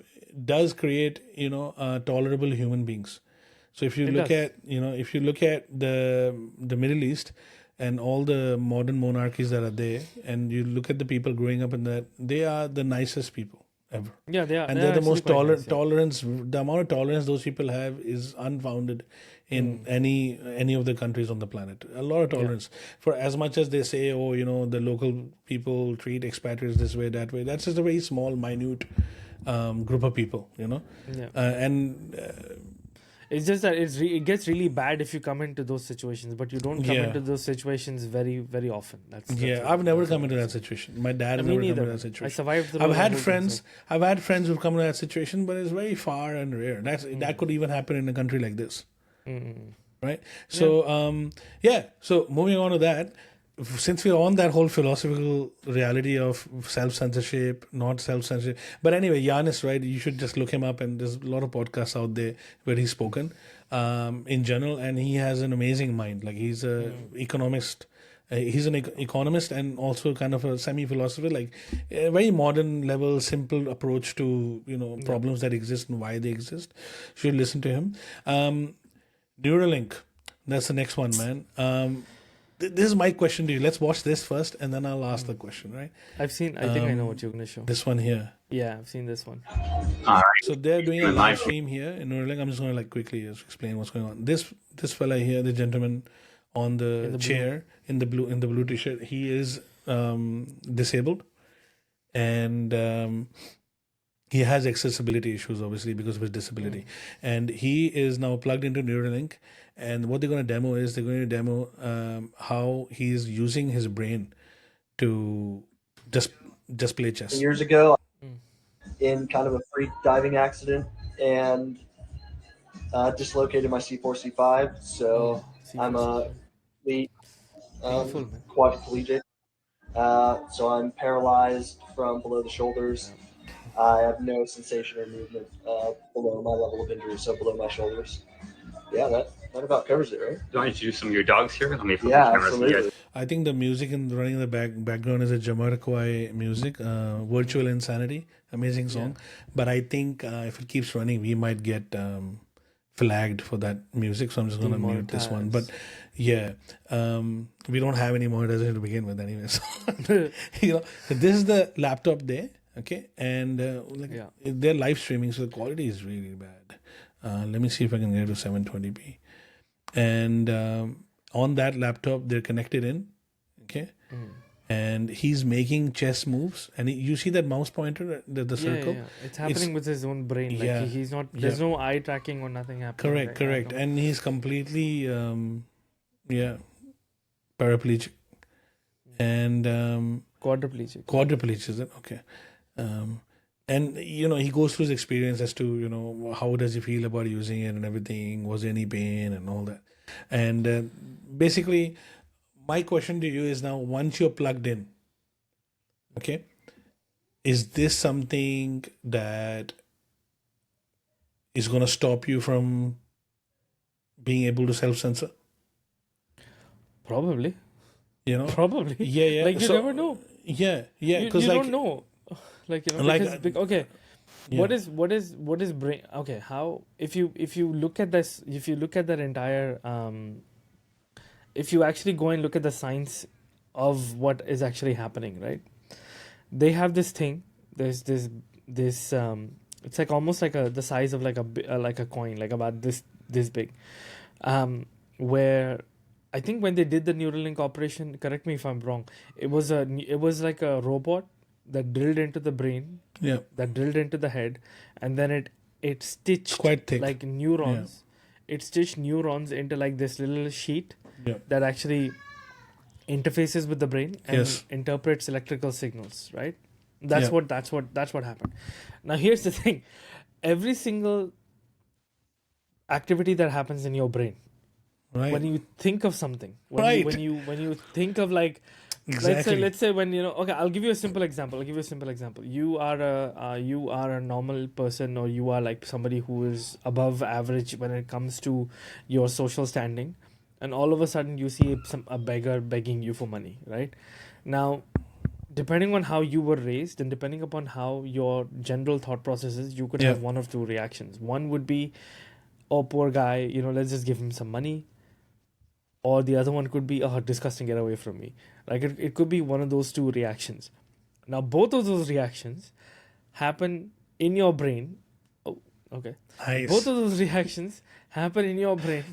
does create tolerable human beings. So if you look at the Middle East and all the modern monarchies that are there, and you look at the people growing up in that, they are the nicest people ever. Yeah, they are, and they're the most tolerance. The amount of tolerance those people have is unfounded in any of the countries on the planet. A lot of tolerance. For as much as they say, the local people treat expatriates this way, that way, that's just a very small, minute group of people, it's just that it gets really bad if you come into those situations, but you don't come into those situations very, very often. I've never come into that situation. My dad never come into that situation. I survived through. I've had friends who've come into that situation, but it's very far and rare. That could even happen in a country like this. Right? So, so moving on to that, since we're on that whole philosophical reality of self-censorship, not self-censorship. But anyway, Giannis, right? You should just look him up, and there's a lot of podcasts out there where he's spoken in general, and he has an amazing mind. Like he's an economist. He's an economist and also kind of a semi-philosopher, like a very modern level, simple approach to problems that exist and why they exist. You should listen to him. Neuralink. That's the next one, man. This is my question to you. Let's watch this first, and then I'll ask the question, right? I think I know what you're going to show. This one here. Yeah, I've seen this one. So they're doing a live stream here in Neuralink. I'm just going to quickly just explain what's going on. This fella here, the gentleman on the chair in the blue t-shirt, he is disabled, and he has accessibility issues, obviously, because of his disability. And he is now plugged into Neuralink. And what they're going to demo is how he's using his brain to just play chess. Years ago, in kind of a freak diving accident, and dislocated my C4, C5. So I'm a elite quadriplegic. So I'm paralyzed from below the shoulders. I have no sensation or movement below my level of injury, so below my shoulders. Yeah, that about covers it, right? Do you want to do some of your dogs here? Let me flip Yeah, the cameras to you absolutely. guys. I think the music running in the background is a Jamiroquai music, Virtual Insanity, amazing song. But I think if it keeps running, we might get flagged for that music, so I'm just going to mute this one. But yeah, we don't have any monetization to begin with anyway. So, so this is the laptop there, okay? And they're live streaming, so the quality is really bad. Let me see if I can get to 720p. And on that laptop, they're connected in, okay? And he's making chess moves. And you see that mouse pointer, the circle? Yeah. It's happening with his own brain. Like he's not, there's no eye tracking or nothing happening. Correct. And he's completely, paraplegic. And quadriplegic, is it? Okay. And, he goes through his experience as to, how does he feel about using it and everything? Was there any pain and all that? And basically, my question to you is now, once you're plugged in, okay, is this something that is going to stop you from being able to self-censor? Probably. Probably. Yeah. Like, you never know. Yeah. You don't know. Okay. Yeah. What is brain? Okay, how if you look at this, if you look at that entire, if you actually go and look at the science of what is actually happening, right? They have this thing. There's this it's like almost like the size of like a coin, like about this big, where I think when they did the Neuralink operation, correct me if I'm wrong, it was like a robot that drilled into the brain, that drilled into the head, and then it stitched quite thick, like neurons. Yeah. It stitched neurons into like this little sheet that actually interfaces with the brain and interprets electrical signals. Right? That's what happened. Now here's the thing: every single activity that happens in your brain, when you think of something, when you think of like. Exactly. Let's say when okay, I'll give you a simple example. You are a normal person, or you are like somebody who is above average when it comes to your social standing, and all of a sudden you see a beggar begging you for money, right? Now, depending on how you were raised and depending upon how your general thought process is, you could have one of two reactions. One would be, oh, poor guy, let's just give him some money. Or the other one could be, oh, disgusting, get away from me. Like it could be one of those two reactions. Now, both of those reactions happen in your brain. Oh, okay. Nice. Both of those reactions happen in your brain.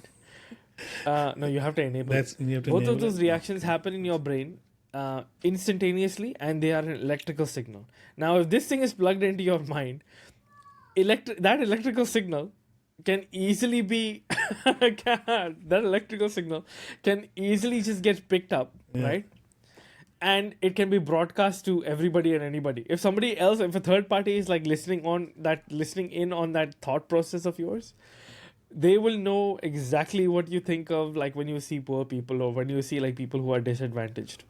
No, you have to enable it. Both of those reactions happen in your brain instantaneously, and they are an electrical signal. Now, if this thing is plugged into your mind, that electrical signal can easily be that electrical signal can easily just get picked up, right? And it can be broadcast to everybody and anybody. If somebody else, if a third party is like listening in on that thought process of yours, they will know exactly what you think of, like when you see poor people or when you see like people who are disadvantaged.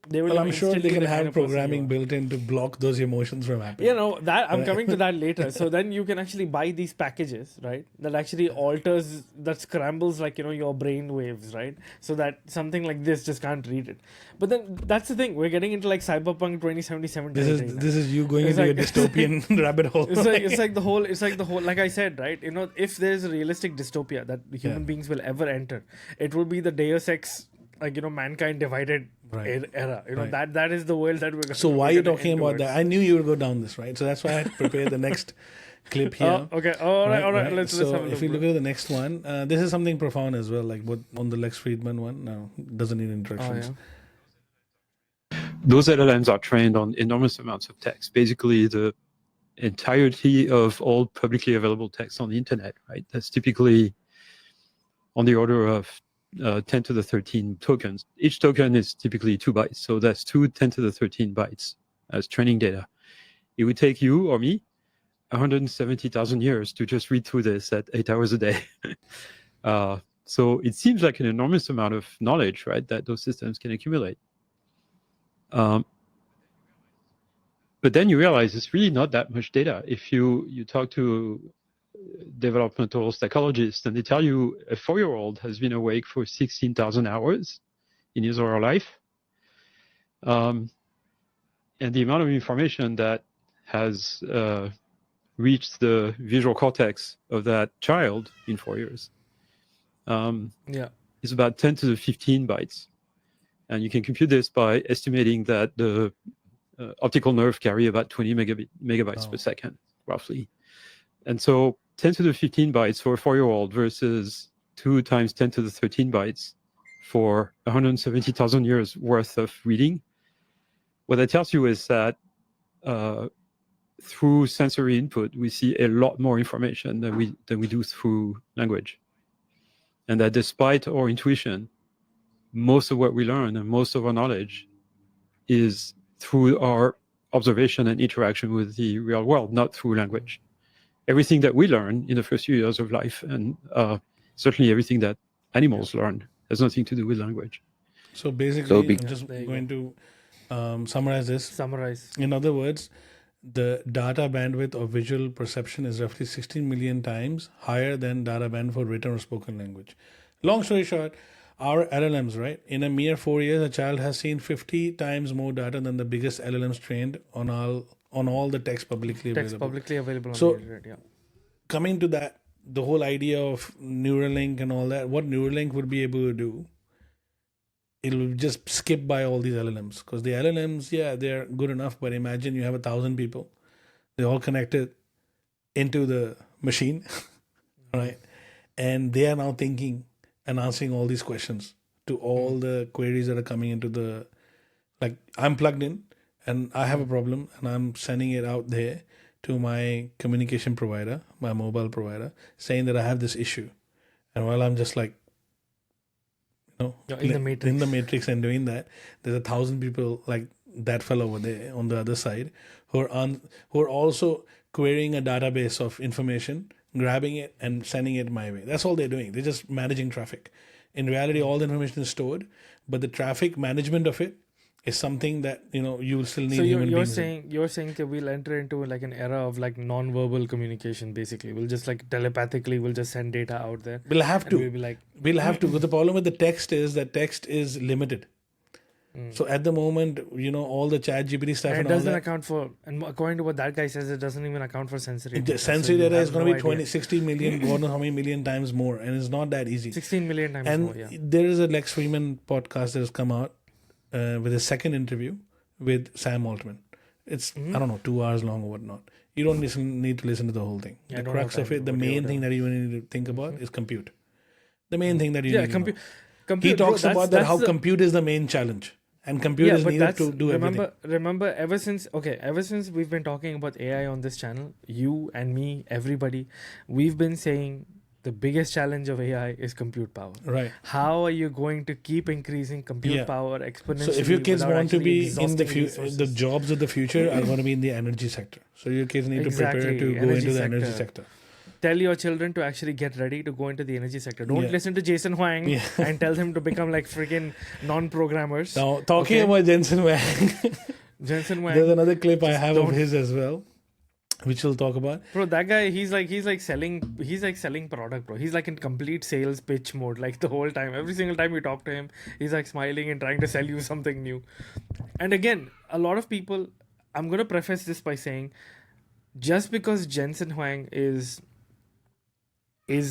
they will Well, I'm sure they instantly can the kind have of person programming you are. built in to block those emotions from happening. You know, that I'm coming to that later. So then you can actually buy these packages, right? That actually alters, that scrambles like, your brain waves, right? So that something like this just can't read it. But then that's the thing. We're getting into like Cyberpunk 2077 territory now. This is you going It's into like- a dystopian rabbit hole. It's like the whole, like I said, right? If there's a realistic dystopia that human beings will ever enter, it will be the Deus Ex, mankind divided era. That is the world that we're. So why are you talking about that? I knew you would go down this, right? So that's why I had prepared the next clip here. Okay. All right. Let's so have a look. if you look at the next one, this is something profound as well. Like what on the Lex Friedman one. No, doesn't need introductions. Those LLMs are trained on enormous amounts of text. Basically, the entirety of all publicly available text on the internet, right? That's typically on the order of 10 to the 13 tokens. Each token is typically 2 bytes. So that's 2 10 to the 13 bytes as training data. It would take you or me 170,000 years to just read through this at 8 hours a day. So it seems like an enormous amount of knowledge, right, that those systems can accumulate. But then you realize it's really not that much data. If you talk to developmental psychologists, and they tell you a 4-year-old has been awake for 16,000 hours in his or her life. And the amount of information that has reached the visual cortex of that child in 4 years is about 10 to the 15 bytes. And you can compute this by estimating that the optical nerve carry about 20 megabytes per second, roughly. And so 10 to the 15 bytes for a 4-year-old versus 2 times 10 to the 13 bytes for 170,000 years worth of reading. What that tells you is that through sensory input, we see a lot more information than we do through language. And that despite our intuition, most of what we learn and most of our knowledge is through our observation and interaction with the real world, not through language. Everything that we learn in the first few years of life, and certainly everything that animals learn, has nothing to do with language. So basically, I'm just going to summarize this. In other words, the data bandwidth of visual perception is roughly 16 million times higher than data bandwidth for written or spoken language. Long story short, our LLMs, right? In a mere 4 years, a child has seen 50 times more data than the biggest LLMs trained on all the text publicly available. So, on the internet, coming to that, the whole idea of Neuralink and all that, what Neuralink would be able to do, it'll just skip by all these LLMs. Because the LLMs, they're good enough, but imagine you have 1,000 people. They're all connected into the machine, right? And they are now thinking and answering all these questions to all the queries that are coming into the, like, I'm plugged in and I have a problem and I'm sending it out there to my communication provider, my mobile provider, saying that I have this issue. And while I'm just like, in the matrix and doing that, there's 1,000 people like that fellow over there on the other side who are also querying a database of information, grabbing it and sending it my way. That's all they're doing. They're just managing traffic. In reality, all the information is stored, but the traffic management of it is something that you will still need. So human you're beings saying that we'll enter into like an era of like non-verbal communication. Basically, we'll just like telepathically we'll just send data out there. We'll have to. We'll be like, we'll have to. But the problem with the text is that text is limited. So at the moment, all the chat GPT stuff and and it all doesn't that, account for, and according to what that guy says, it doesn't even account for sensory data. sensory So you data is have going to no be idea. 60 million, God knows how many million times more, and it's not that easy. 16 million times and more, yeah. there is a Lex Friedman podcast that has come out with a second interview with Sam Altman. It's, I don't know, 2 hours long or whatnot. You don't need to listen to the whole thing. Yeah, I The don't crux have of time it, the to main do thing that you need to think about is compute. The main thing that you need to know. He Compute, talks bro, about that how compute is the main challenge. And compute is needed to do everything. Remember, ever since we've been talking about AI on this channel, you and me, everybody, we've been saying the biggest challenge of AI is compute power. Right. How are you going to keep increasing compute power exponentially? So if your kids without want to actually be in exhausting the future, resources? the jobs of the future are going to be in the energy sector. So your kids need to prepare to go into the energy sector. tell your children to actually get ready to go into the energy sector. Don't listen to Jason Huang and tell them to become like freaking non-programmers. Now, talking about Jensen Huang, Jensen Huang. There's another clip I have of his as well, which we'll talk about. Bro, that guy, he's like selling product, bro. He's like in complete sales pitch mode, like the whole time. Every single time you talk to him, he's like smiling and trying to sell you something new. And again, a lot of people, I'm going to preface this by saying, just because Jensen Huang is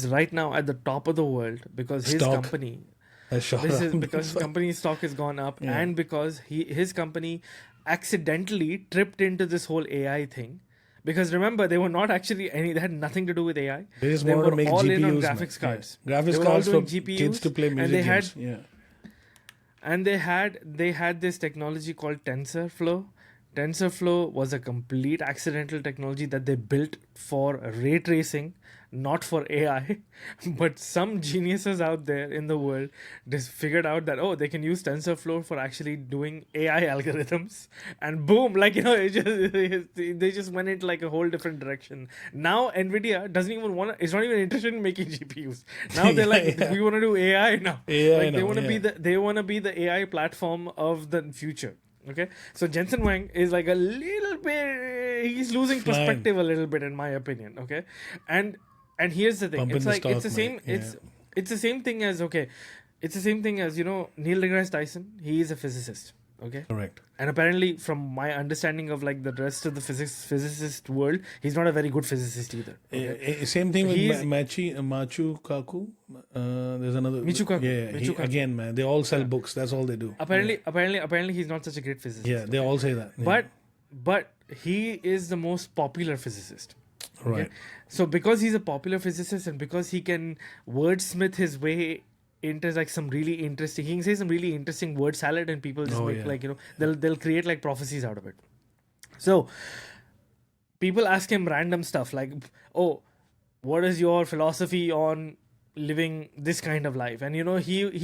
right now at the top of the world because his company, because his company's stock has gone up, and because his company accidentally tripped into this whole AI thing. Because remember, they were not actually they had nothing to do with AI. They were to make all GPUs, in on graphics cards. Yeah. Graphics cards for GPUs, kids to play music games. And they had this technology called TensorFlow. TensorFlow was a complete accidental technology that they built for ray tracing, not for AI. But some geniuses out there in the world just figured out that, they can use TensorFlow for actually doing AI algorithms. And boom, they just went into like a whole different direction. Now Nvidia is not even interested in making GPUs. Now they're like, we want to do AI now. They want to be the AI platform of the future. Okay, so Jensen Huang is like a little bit, he's losing perspective a little bit, in my opinion. Okay, and here's the thing, it's the same thing as Neil deGrasse Tyson. He is a physicist. Okay, correct. And apparently, from my understanding of like the rest of the physicist world, he's not a very good physicist either. Okay? Same thing with Machu Kaku. There's another Michio Kaku. Again, man, they all sell books. That's all they do. Apparently, he's not such a great physicist. Yeah, they all say that. Yeah. But he is the most popular physicist. Okay? Right. So because he's a popular physicist and because he can wordsmith his way into like some really interesting, he can say some really interesting word salad and people just they'll create like prophecies out of it. So people ask him random stuff like, what is your philosophy on living this kind of life? And he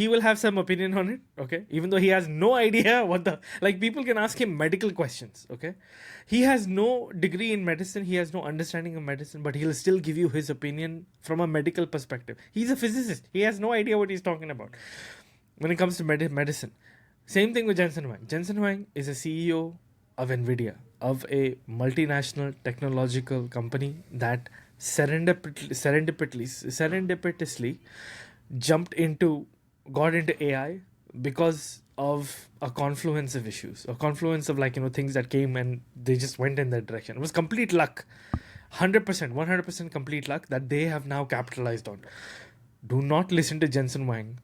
will have some opinion on it. Okay, even though he has no idea people can ask him medical questions. Okay, he has no degree in medicine, he has no understanding of medicine, but he'll still give you his opinion from a medical perspective. He's a physicist, he has no idea what he's talking about when it comes to medicine. Same thing with Jensen Huang. Jensen Huang is a CEO of Nvidia, of a multinational technological company that serendipitously got into AI because of a confluence of issues, a confluence of things that came and they just went in that direction. It was complete luck, 100% complete luck that they have now capitalized on. Do not listen to Jensen Huang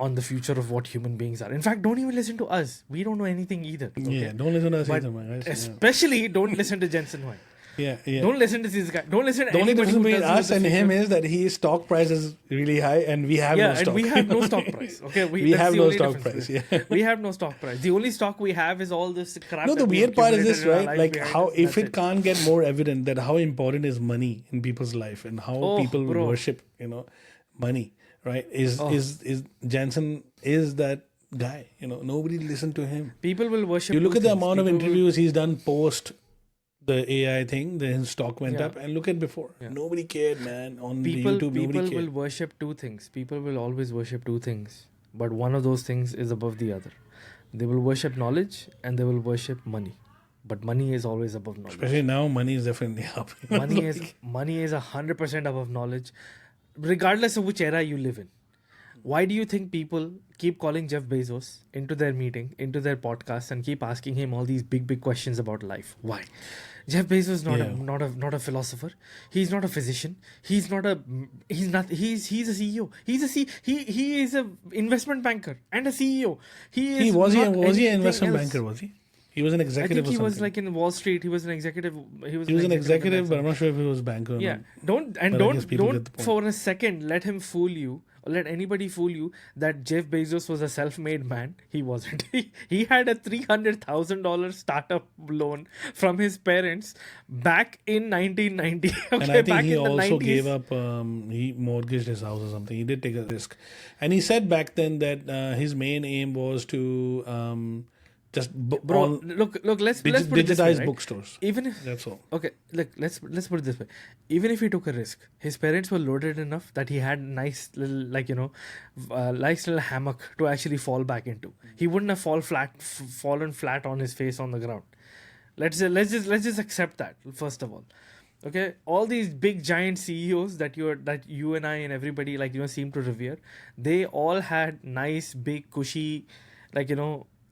on the future of what human beings are. In fact, don't even listen to us. We don't know anything either. Okay? Yeah, don't listen to us either, man. Especially don't listen to Jensen Huang. Yeah. Don't listen to this guy. Don't listen to the only anybody difference who between us and him is that his stock price is really high and we have no stock. And we have no stock price. Okay, we have no stock price. Yeah. We have no stock price. The only stock we have is all this crap. No, the weird part is this, right? Like how if it can't get more evident that how important is money in people's life and how people worship, money, right? Is Jensen is that guy? Nobody listened to him. People will worship. You look at the amount of interviews he's done post the AI thing, then his stock went up, and look at before. Yeah. Nobody cared, man. On YouTube, nobody cared. People will worship two things. People will always worship two things, but one of those things is above the other. They will worship knowledge and they will worship money, but money is always above knowledge. Especially now, money is definitely up. Money is 100% above knowledge, regardless of which era you live in. Why do you think people keep calling Jeff Bezos into their meeting, into their podcast, and keep asking him all these big questions about life? Why? Jeff Bezos is not a philosopher. He's not a physician. He's a CEO. He is a investment banker and a CEO. Was he an investment banker? Was he? He was an executive. I think he was like in Wall Street. He was an executive. He was an executive, but I'm not sure if he was a banker or not. Don't for a second let him fool you. Or let anybody fool you that Jeff Bezos was a self-made man. He wasn't. He had a $300,000 startup loan from his parents back in 1990. Okay, and I think he also gave up. He mortgaged his house or something. He did take a risk, and he said back then that his main aim was to just Bro, look. Let's put it this way, digitize right? bookstores. Even if That's all. okay, look, let's put it this way. Even if he took a risk, his parents were loaded enough that he had nice little nice little hammock to actually fall back into. He wouldn't have fallen flat on his face on the ground. Let's just accept that first of all. Okay, all these big giant CEOs that you and I and everybody seem to revere, they all had nice big cushy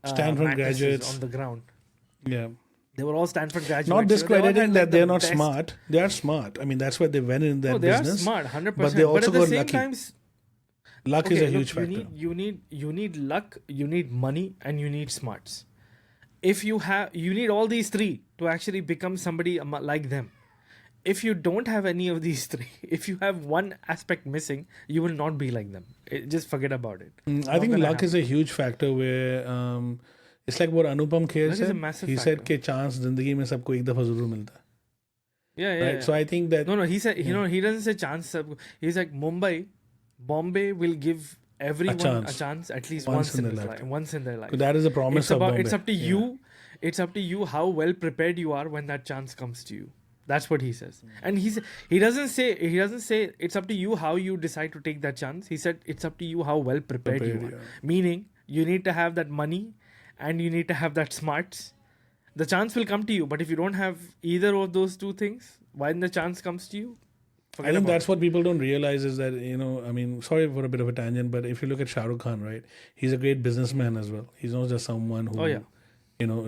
Stanford mattresses graduates on the ground. Yeah. They were all Stanford graduates. Not discrediting that they're not best. smart. They are smart. I mean, that's why they went in that They business. are smart, 100%. But they also at the got same lucky. times, Luck is a huge factor. You need luck, you need money, and you need smarts. If you need all these three to actually become somebody like them. If you don't have any of these three, if you have one aspect missing, you will not be like them. Just forget about it. I think luck is a huge factor where it's like what Anupam Kher Luck is a said. massive He factor. said कि chance जिंदगी में सबको एक दफा जरूर मिलता है. Yeah. Right? So I think that no. He said he doesn't say chance. He's like Bombay will give everyone a chance at least once in their life. Once in their life. So that is the promise of Bombay. It's up to you. It's up to you how well prepared you are when that chance comes to you. That's what he says. And he doesn't say it's up to you how you decide to take that chance. He said it's up to you how well prepared you are. Meaning you need to have that money and you need to have that smarts. The chance will come to you, but if you don't have either of those two things, when the chance comes to you, I think that's what people don't realize is that, I mean, sorry for a bit of a tangent, but if you look at Shah Rukh Khan, right, he's a great businessman as well. He's not just someone who,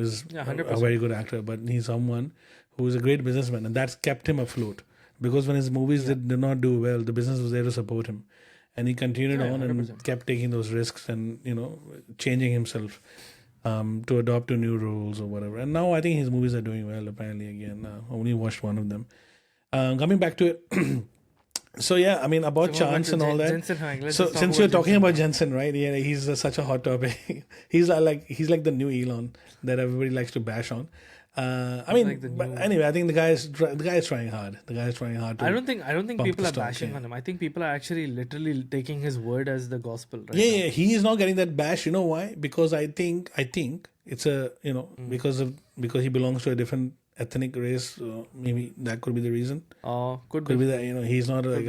is a very good actor, but he's someone who is a great businessman, and that's kept him afloat. Because when his movies did not do well, the business was there to support him. And he continued on 100%. And kept taking those risks and, changing himself to adopt to new roles or whatever. And now I think his movies are doing well, apparently, again. I only watched one of them. Coming back to it, so yeah, I mean, about chance and all that. Jensen So since you're talking about Jensen, right? Yeah, he's such a hot topic. he's like the new Elon that everybody likes to bash on. I mean, but anyway, I think the guy is trying hard. The guy is trying hard. I don't think people are bashing on him. I think people are actually literally taking his word as the gospel. Right Yeah, he is not getting that bash. You know why? Because I think it's a because he belongs to a different ethnic race. Maybe that could be the reason. Could be that he's not like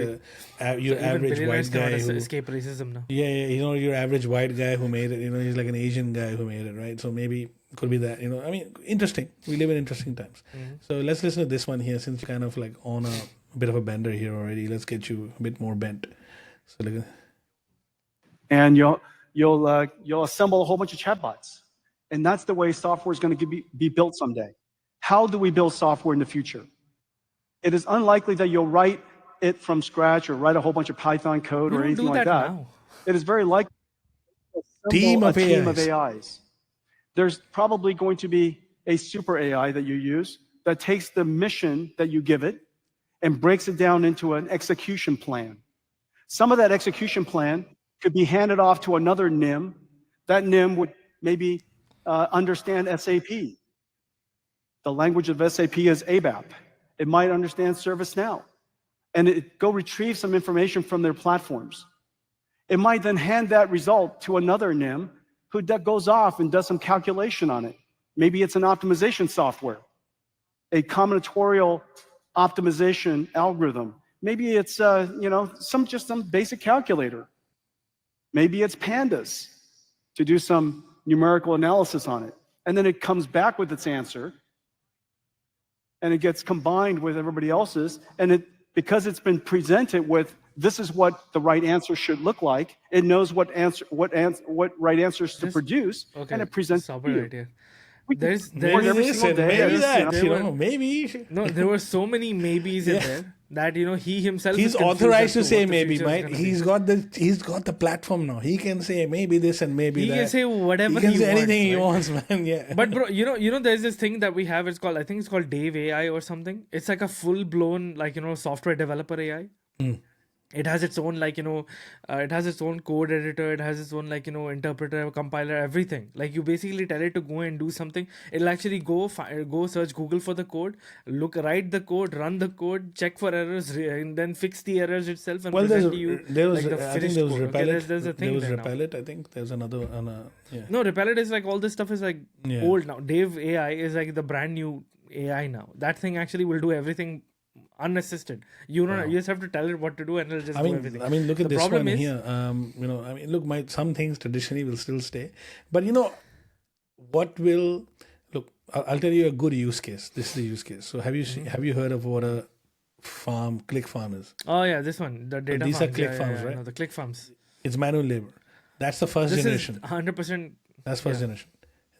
your average white guy who escape racism now. Yeah, he's not your average white guy who made it. He's like an Asian guy who made it, right? So maybe could be that. I mean, interesting. We live in interesting times. So let's listen to this one here, since you're kind of like on a bit of a bender here already. Let's get you a bit more bent. So look. And you'll assemble a whole bunch of chatbots, and that's the way software is going to be built someday. How do we build software in the future? It is unlikely that you'll write it from scratch or write a whole bunch of Python code or anything like that. Now. It is very likely a team of AIs. There's probably going to be a super AI that you use that takes the mission that you give it and breaks it down into an execution plan. Some of that execution plan could be handed off to another NIM. That NIM would maybe understand SAP. The language of SAP is ABAP. It might understand ServiceNow. And it go retrieve some information from their platforms. It might then hand that result to another NIM who goes off and does some calculation on it. Maybe it's an optimization software, a combinatorial optimization algorithm. Maybe it's some basic calculator. Maybe it's pandas to do some numerical analysis on it. And then it comes back with its answer, and it gets combined with everybody else's, and because it's been presented with this is what the right answer should look like, it knows what right answers to produce, and it presents it to you. There's maybe that, maybe. No, there were so many maybes in there that he himself he's authorized to say maybe, right? He's got the platform now. He can say maybe this and maybe that. He can say whatever he can say wants, anything he right? wants, man. Yeah. But bro, there's this thing that we have. I think it's called Dave AI or something. It's like a full blown software developer AI. It has its own it has its own code editor, it has its own interpreter, compiler, everything. Like you basically tell it to go and do something, it'll actually go search Google for the code, write the code, run the code, check for errors, and then fix the errors itself and present to you there was the I think finished there was code. Okay, Repellent. there's a thing There was there now. Repellent. I think there's another yeah. No, Repellent is all this stuff is Yeah. old now. Dave AI is the brand new AI now. That thing actually will do everything unassisted. You don't. You just have to tell it what to do, and it'll just do everything. I mean, look at The this problem one is- here. Look, some things traditionally will still stay, but what will look? I'll tell you a good use case. This is the use case. So have you heard of what a click farm is? Oh yeah, this one. The data. These are farms. click Yeah, farms, yeah, right? No, the click farms. It's manual labor. That's the first This generation. is 100%. That's first generation.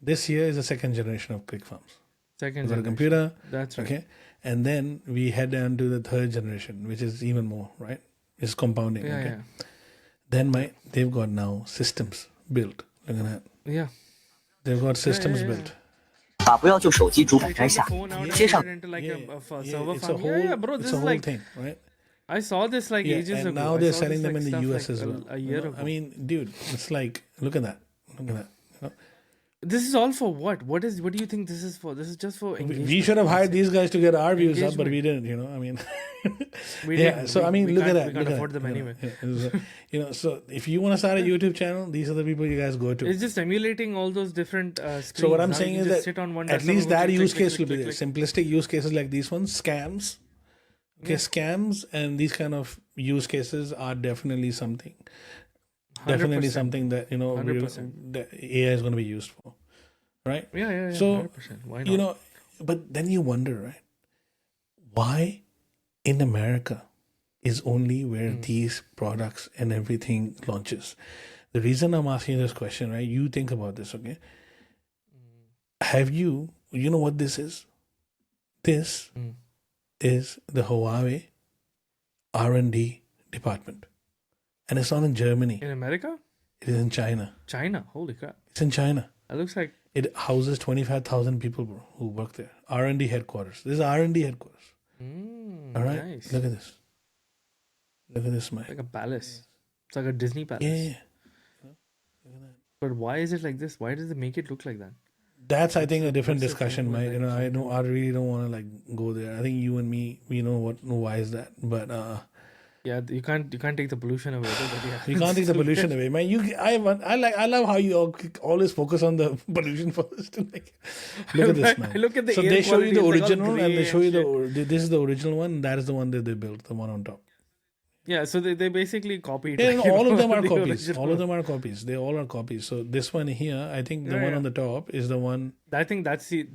This here is the second generation of click farms. Second You've got a generation. computer. That's right. Okay. And then we head down to the third generation, which is even more, right? It's compounding. Yeah, okay. yeah. Then they've got now systems built. Look at that. Yeah. They've got systems yeah, yeah. built. 不要就手机主板摘下， Phone out and 接上 put it into a server it's a farm. whole, Yeah, bro. it's This a is whole thing, right? I saw this Yeah, ages and ago. now I they're saw selling this, them in the stuff US as well. A year ago. I mean, dude, it's like, look at that. Look at that. This is all for what? What do you think this is for? This is just for engagement. We should have hired these guys to get our views up, but Engagement. we didn't, I mean. We yeah, didn't. so I We mean, look at can't- that. we can't look at afford that, them anyway. So if you want to start a YouTube channel, these are the people you guys go to. It's just emulating all those different screens. So what I'm Now saying you is just that sit on one at desktop least and that click, use click, case click, will be click, there. click. Simplistic use cases like these ones, scams. Okay, scams and these kind of use cases are definitely something. Definitely 100%. something that 100%. that AI is going to be used for, right? Yeah. So 100%. Why not? but then you wonder, right? Why in America is only where these products and everything launches? The reason I'm asking this question, right? You think about this, okay? Have you know what this is? This is the Huawei R&D department. And it's not in Germany. In America? It is in China. China? Holy crap. It's in China. That looks like... It houses 25,000 people, bro, who work there. R&D headquarters. This is R&D headquarters. All right? Nice. Look at this. Look at this, man. Like a palace. It's like a Disney palace. Yeah. But why is it like this? Why does it make it look like that? That's, I think, a different what's the discussion, thing with mate. that? I really don't want to go there. I think you and me, we know why is that. But Yeah, you can't take the pollution away. But yeah. you can't take the pollution away, man. I love how you always focus on the pollution first. Look at this, man. I look at the so air they show you the quality, it's like all original, and they grey show you and this is the original one. That is the one that they built, the one on top. Yeah, so they basically copied. Yeah, no, all of them are the copies. original. All of them are copies. They all are copies. So this one here, I think the Yeah, one yeah. on the top is the one. I think that's the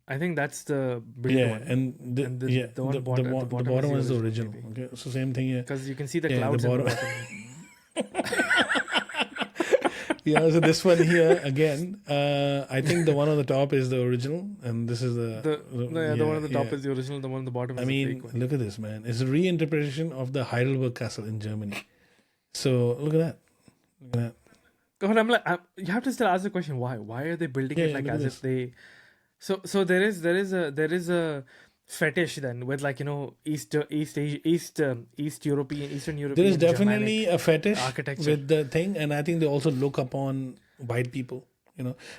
built Yeah, one. and the one the bottom one is the original. Okay, so same thing here. Because you can see the Yeah, clouds the at the bottom. bottom. So this one here again, I think the one on the top is the original, and this is the the one on the top is the original. The one on the bottom is I the mean, fake one. look at this, man. It's a reinterpretation of the Heidelberg Castle in Germany. So look at that. Look at that. God, I'm like, you have to still ask the question why? Why are they building Yeah, it like look at as if they? So there is a fetish then with Eastern European, Eastern European. There is definitely Germanic a fetish architecture. with the thing, and I think they also look upon white people.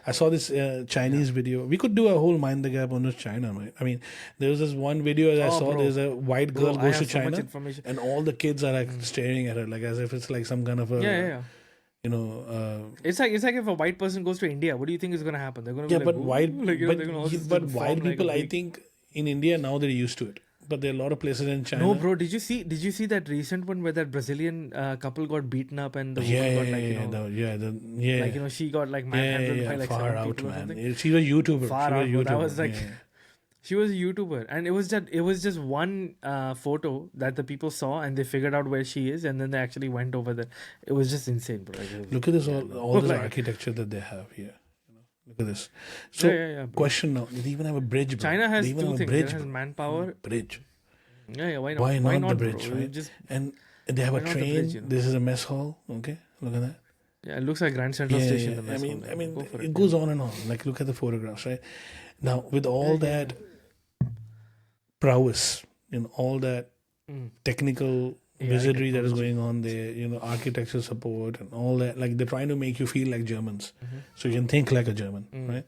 I saw this Chinese video. We could do a whole Mind the Gap on just China, right? I mean, there was this one video that I saw. Bro. There's a white Bro, girl I goes to have so much China, information. and all the kids are like staring at her, like as if it's like some kind of a Yeah. It's like if a white person goes to India, what do you think is going to happen? They're going to be but like, white, "Ooh," like, but, they're gonna all just but form white like a people, I big- think in India now they're used to it. But there are a lot of places in China. No, bro. Did you see that recent one where that Brazilian couple got beaten up and the woman got she got like manhandled by like far 7 out, people or man. something? She was a YouTuber. Far she out, was a bro. YouTuber. That was like Yeah. she was a YouTuber, and it was just one photo that the people saw, and they figured out where she is, and then they actually went over there. It was just insane, bro. Like, it was- Look at this all this Like- architecture that they have here. Look at this. So Yeah, bro. question now: they even have a bridge. Bro. China has they even two have a things. bridge, It has bro. manpower. Bridge. Yeah, why not? Why not the bro? bridge? You Right? Just And they have a why not the train. bridge, This is a mess hall. Okay, look at that. yeah, it looks like Grand Central Station. Yeah. The mess hall, I mean, Go for it goes on and on. Like, look at the photographs, right? Now, with all that prowess and all that technical wizardry that is going on there, architecture support and all that. Like they're trying to make you feel like Germans, so you can think like a German, right?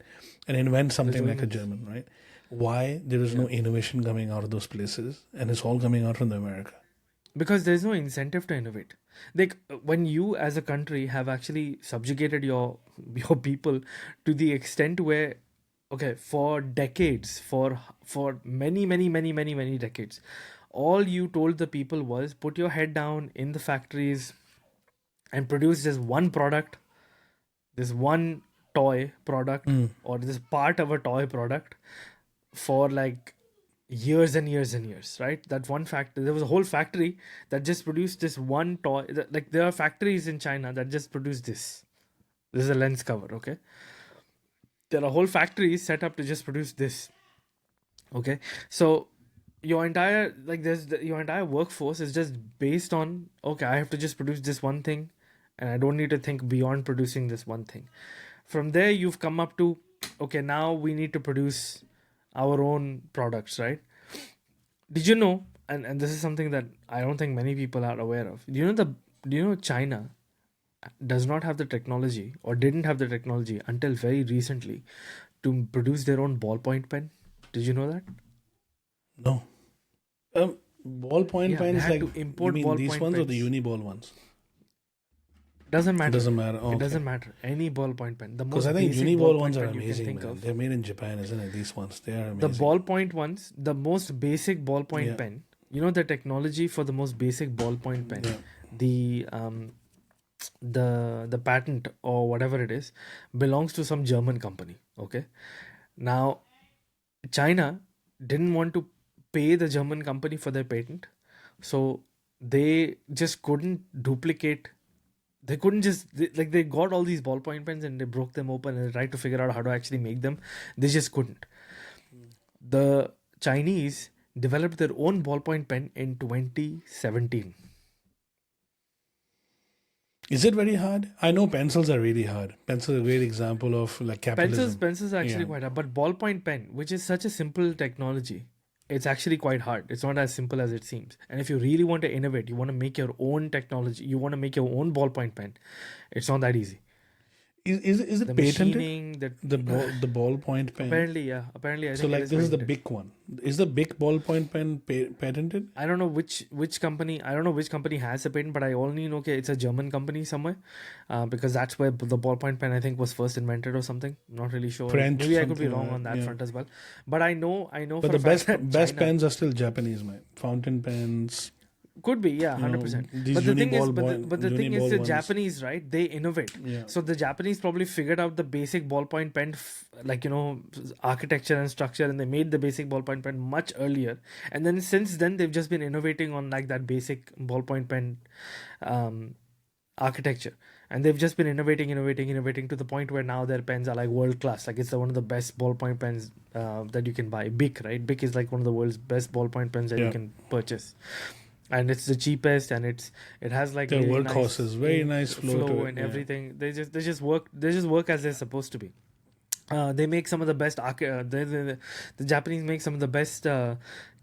And invent something like a German, right? Why there is no innovation coming out of those places, and it's all coming out from the America? Because there's no incentive to innovate. Like when you as a country have actually subjugated your people to the extent where, okay, for decades, for many decades, all you told the people was put your head down in the factories and produce just one product, this one toy product, or this part of a toy product for like years and years and years, right? That one factory, there was a whole factory that just produced this one toy. Like there are factories in China that just produce this. This is a lens cover, okay? There are whole factories set up to just produce this. Okay, so your entire your entire workforce is just based on, okay, I have to just produce this one thing, and I don't need to think beyond producing this one thing. From there, you've come up to, okay, now we need to produce our own products, right? Did you know? And this is something that I don't think many people are aware of. Do you know China does not have the technology, or didn't have the technology until very recently, to produce their own ballpoint pen? Did you know that? No. Ballpoint Yeah, they pens, had like to import you mean these ballpoint ones or pens. the uniball ones? Doesn't matter. Doesn't matter. It Okay. doesn't matter. Any ballpoint pen. The Because most I think basic uniball ballpoint ones are pen you can amazing, think man. of. They're made in Japan, isn't it? These ones, they are The amazing. ballpoint ones, the most basic ballpoint Yeah. pen. You know the technology for the most basic ballpoint pen. The patent or whatever it is belongs to some German company. Okay. Now, China didn't want to pay the German company for their patent, so they just couldn't duplicate. They couldn't just they got all these ballpoint pens and they broke them open and they tried to figure out how to actually make them. They just couldn't. The Chinese developed their own ballpoint pen in 2017. Is it very hard? I know pencils are really hard. Pencils are a great example of like capitalism. Pencils are actually Yeah. quite hard, but ballpoint pen, which is such a simple technology, it's actually quite hard. It's not as simple as it seems. And if you really want to innovate, you want to make your own technology, you want to make your own ballpoint pen, it's not that easy. Is it The patented? machining, The ballpoint pen. Apparently, yeah. Apparently, I So think like it is this is the patented. big one. Is the big ballpoint pen patented? I don't know which company. I don't know which company has a patent, but I only know it's a German company somewhere, because that's where the ballpoint pen I think was first invented or something. I'm not really sure. French, Maybe I could be something wrong like on that that, yeah. front as well. But I know But for the a fact that best China pens are still Japanese, man. Fountain pens. could be, yeah, You know, 100%. these But the thing is, uniball but the thing is, uniball the ones. Japanese, right? They innovate. Yeah. So the Japanese probably figured out the basic ballpoint pen, architecture and structure, and they made the basic ballpoint pen much earlier. And then since then, they've just been innovating on like that basic ballpoint pen architecture. And they've just been innovating to the point where now their pens are like world class. Like it's one of the best ballpoint pens that you can buy. Bic, right? Bic is like one of the world's best ballpoint pens that you Yeah. can purchase. And it's the cheapest, and it has like Their really workhorses, very ink nice flow to it, and yeah. everything. They just work as they're supposed to be. They make some of the best the Japanese make some of the best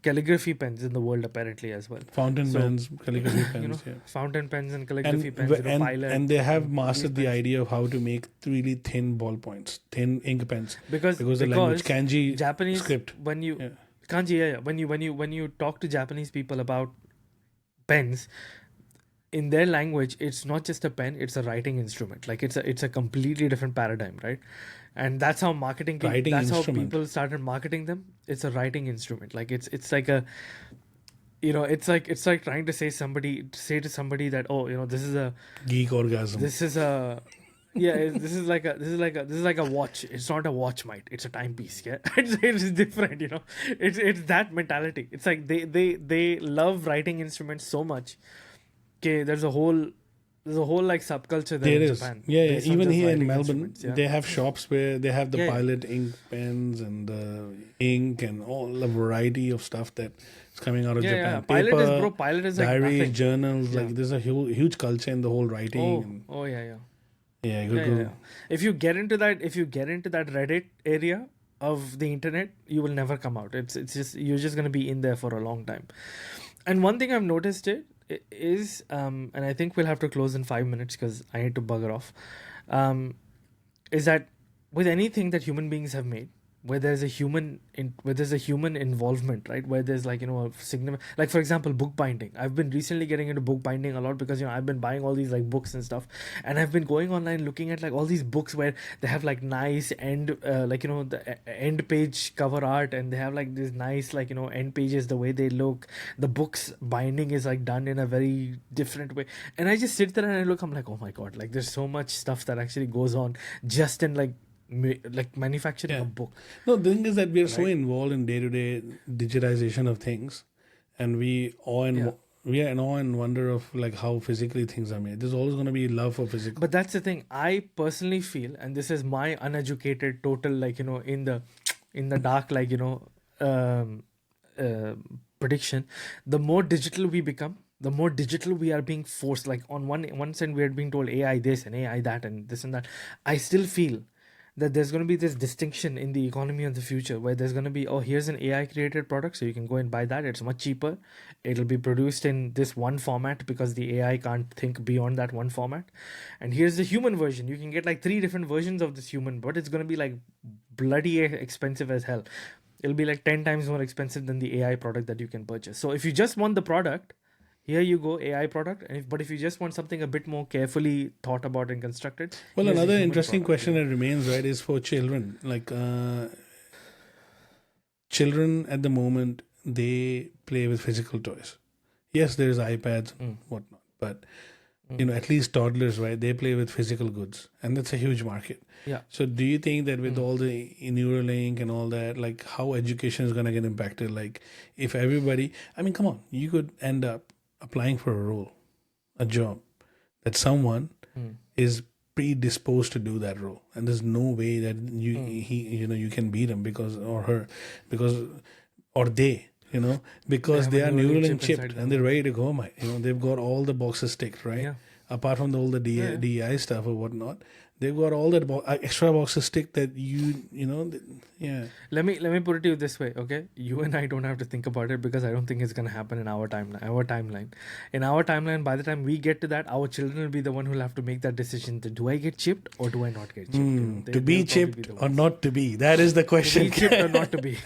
calligraphy pens in the world apparently as well. Fountain So, pens, calligraphy pens. Yeah. fountain pens and calligraphy And, pens, and, Pilot, and they have these mastered the pens. idea of how to make really thin ballpoints, thin ink pens. because the language kanji Japanese script. when you Yeah. kanji, yeah. When you talk to Japanese people about pens, in their language, it's not just a pen; it's a writing instrument. Like it's a completely different paradigm, right? And that's how marketing. Writing That's instrument. how people started marketing them. It's a writing instrument. Like it's like a, it's like trying to say to somebody that, oh, this is a Geek orgasm. this is a yeah, this is like a watch. It's not a watch, mate. It's a timepiece. Yeah, it's different. It's that mentality. It's like they love writing instruments so much. Okay, there's a whole like subculture there There in is. Japan. Yeah, based on even just here in writing Melbourne, instruments, yeah. they have shops where they have the Yeah, yeah. Pilot ink pens and the ink and all the variety of stuff that is coming out of Yeah, Japan. yeah. Pilot is, Paper, bro, Pilot is like diaries, nothing. journals. Yeah. Like there's a huge culture in the whole writing. and- Oh yeah, yeah. yeah, good. Yeah. If you get into that Reddit area of the internet, you will never come out. It's just you're just gonna be in there for a long time. And one thing I've noticed is, and I think we'll have to close in 5 minutes because I need to bugger off, is that with anything that human beings have made, where there's a human involvement, right? Where there's like, a significant, like for example, book binding. I've been recently getting into book binding a lot because I've been buying all these like books and stuff, and I've been going online looking at like all these books where they have like nice end the end page cover art, and they have like this nice like end pages, the way they look, the books binding is like done in a very different way, and I just sit there and I look, I'm like, oh my god, like there's so much stuff that actually goes on just in like manufacturing a book. No, the thing is that we are so involved in day-to-day digitization of things, and we are in awe and wonder of like how physically things are made. There's always going to be love for physical. But that's the thing. I personally feel, and this is my uneducated total, like in the dark, like prediction. The more digital we become, the more digital we are being forced. Like on one side, we are being told AI this and AI that and this and that. I still feel that there's going to be this distinction in the economy of the future where there's going to be, oh, here's an AI created product, so you can go and buy that. It's much cheaper. It'll be produced in this one format because the AI can't think beyond that one format. And here's the human version. You can get like 3 different versions of this human, but it's going to be like bloody expensive as hell. It'll be like 10 times more expensive than the AI product that you can purchase. So if you just want the product, here you go, AI product. But if you just want something a bit more carefully thought about and constructed. Well, another interesting question that remains, right, is for children. Like children at the moment, they play with physical toys. Yes, there's iPads and whatnot, but at least toddlers, right, they play with physical goods, and that's a huge market. Yeah. So do you think that with all the Neuralink and all that, like how education is going to get impacted? Like if everybody, I mean, come on, you could end up applying for a role, a job, that someone is predisposed to do that role, and there's no way that you can beat him because they are Neuralink chipped and they're ready to go. They've got all the boxes ticked, right? Yeah. Apart from all the DI stuff or whatnot, they've got all that extra boxes ticked that yeah. Let me put it to you this way, okay? You and I don't have to think about it because I don't think it's gonna happen in our timeline. In our timeline, by the time we get to that, our children will be the one who'll have to make that decision: do I get chipped or do I not get chipped? To be chipped or not to be? That is the question. To be chipped or not to be?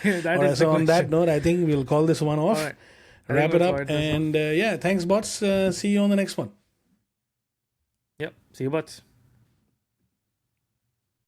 So on that note, I think we'll call this one off. All right. Wrap it up, and thanks, bots. See you on the next one. Yep. See you, bots.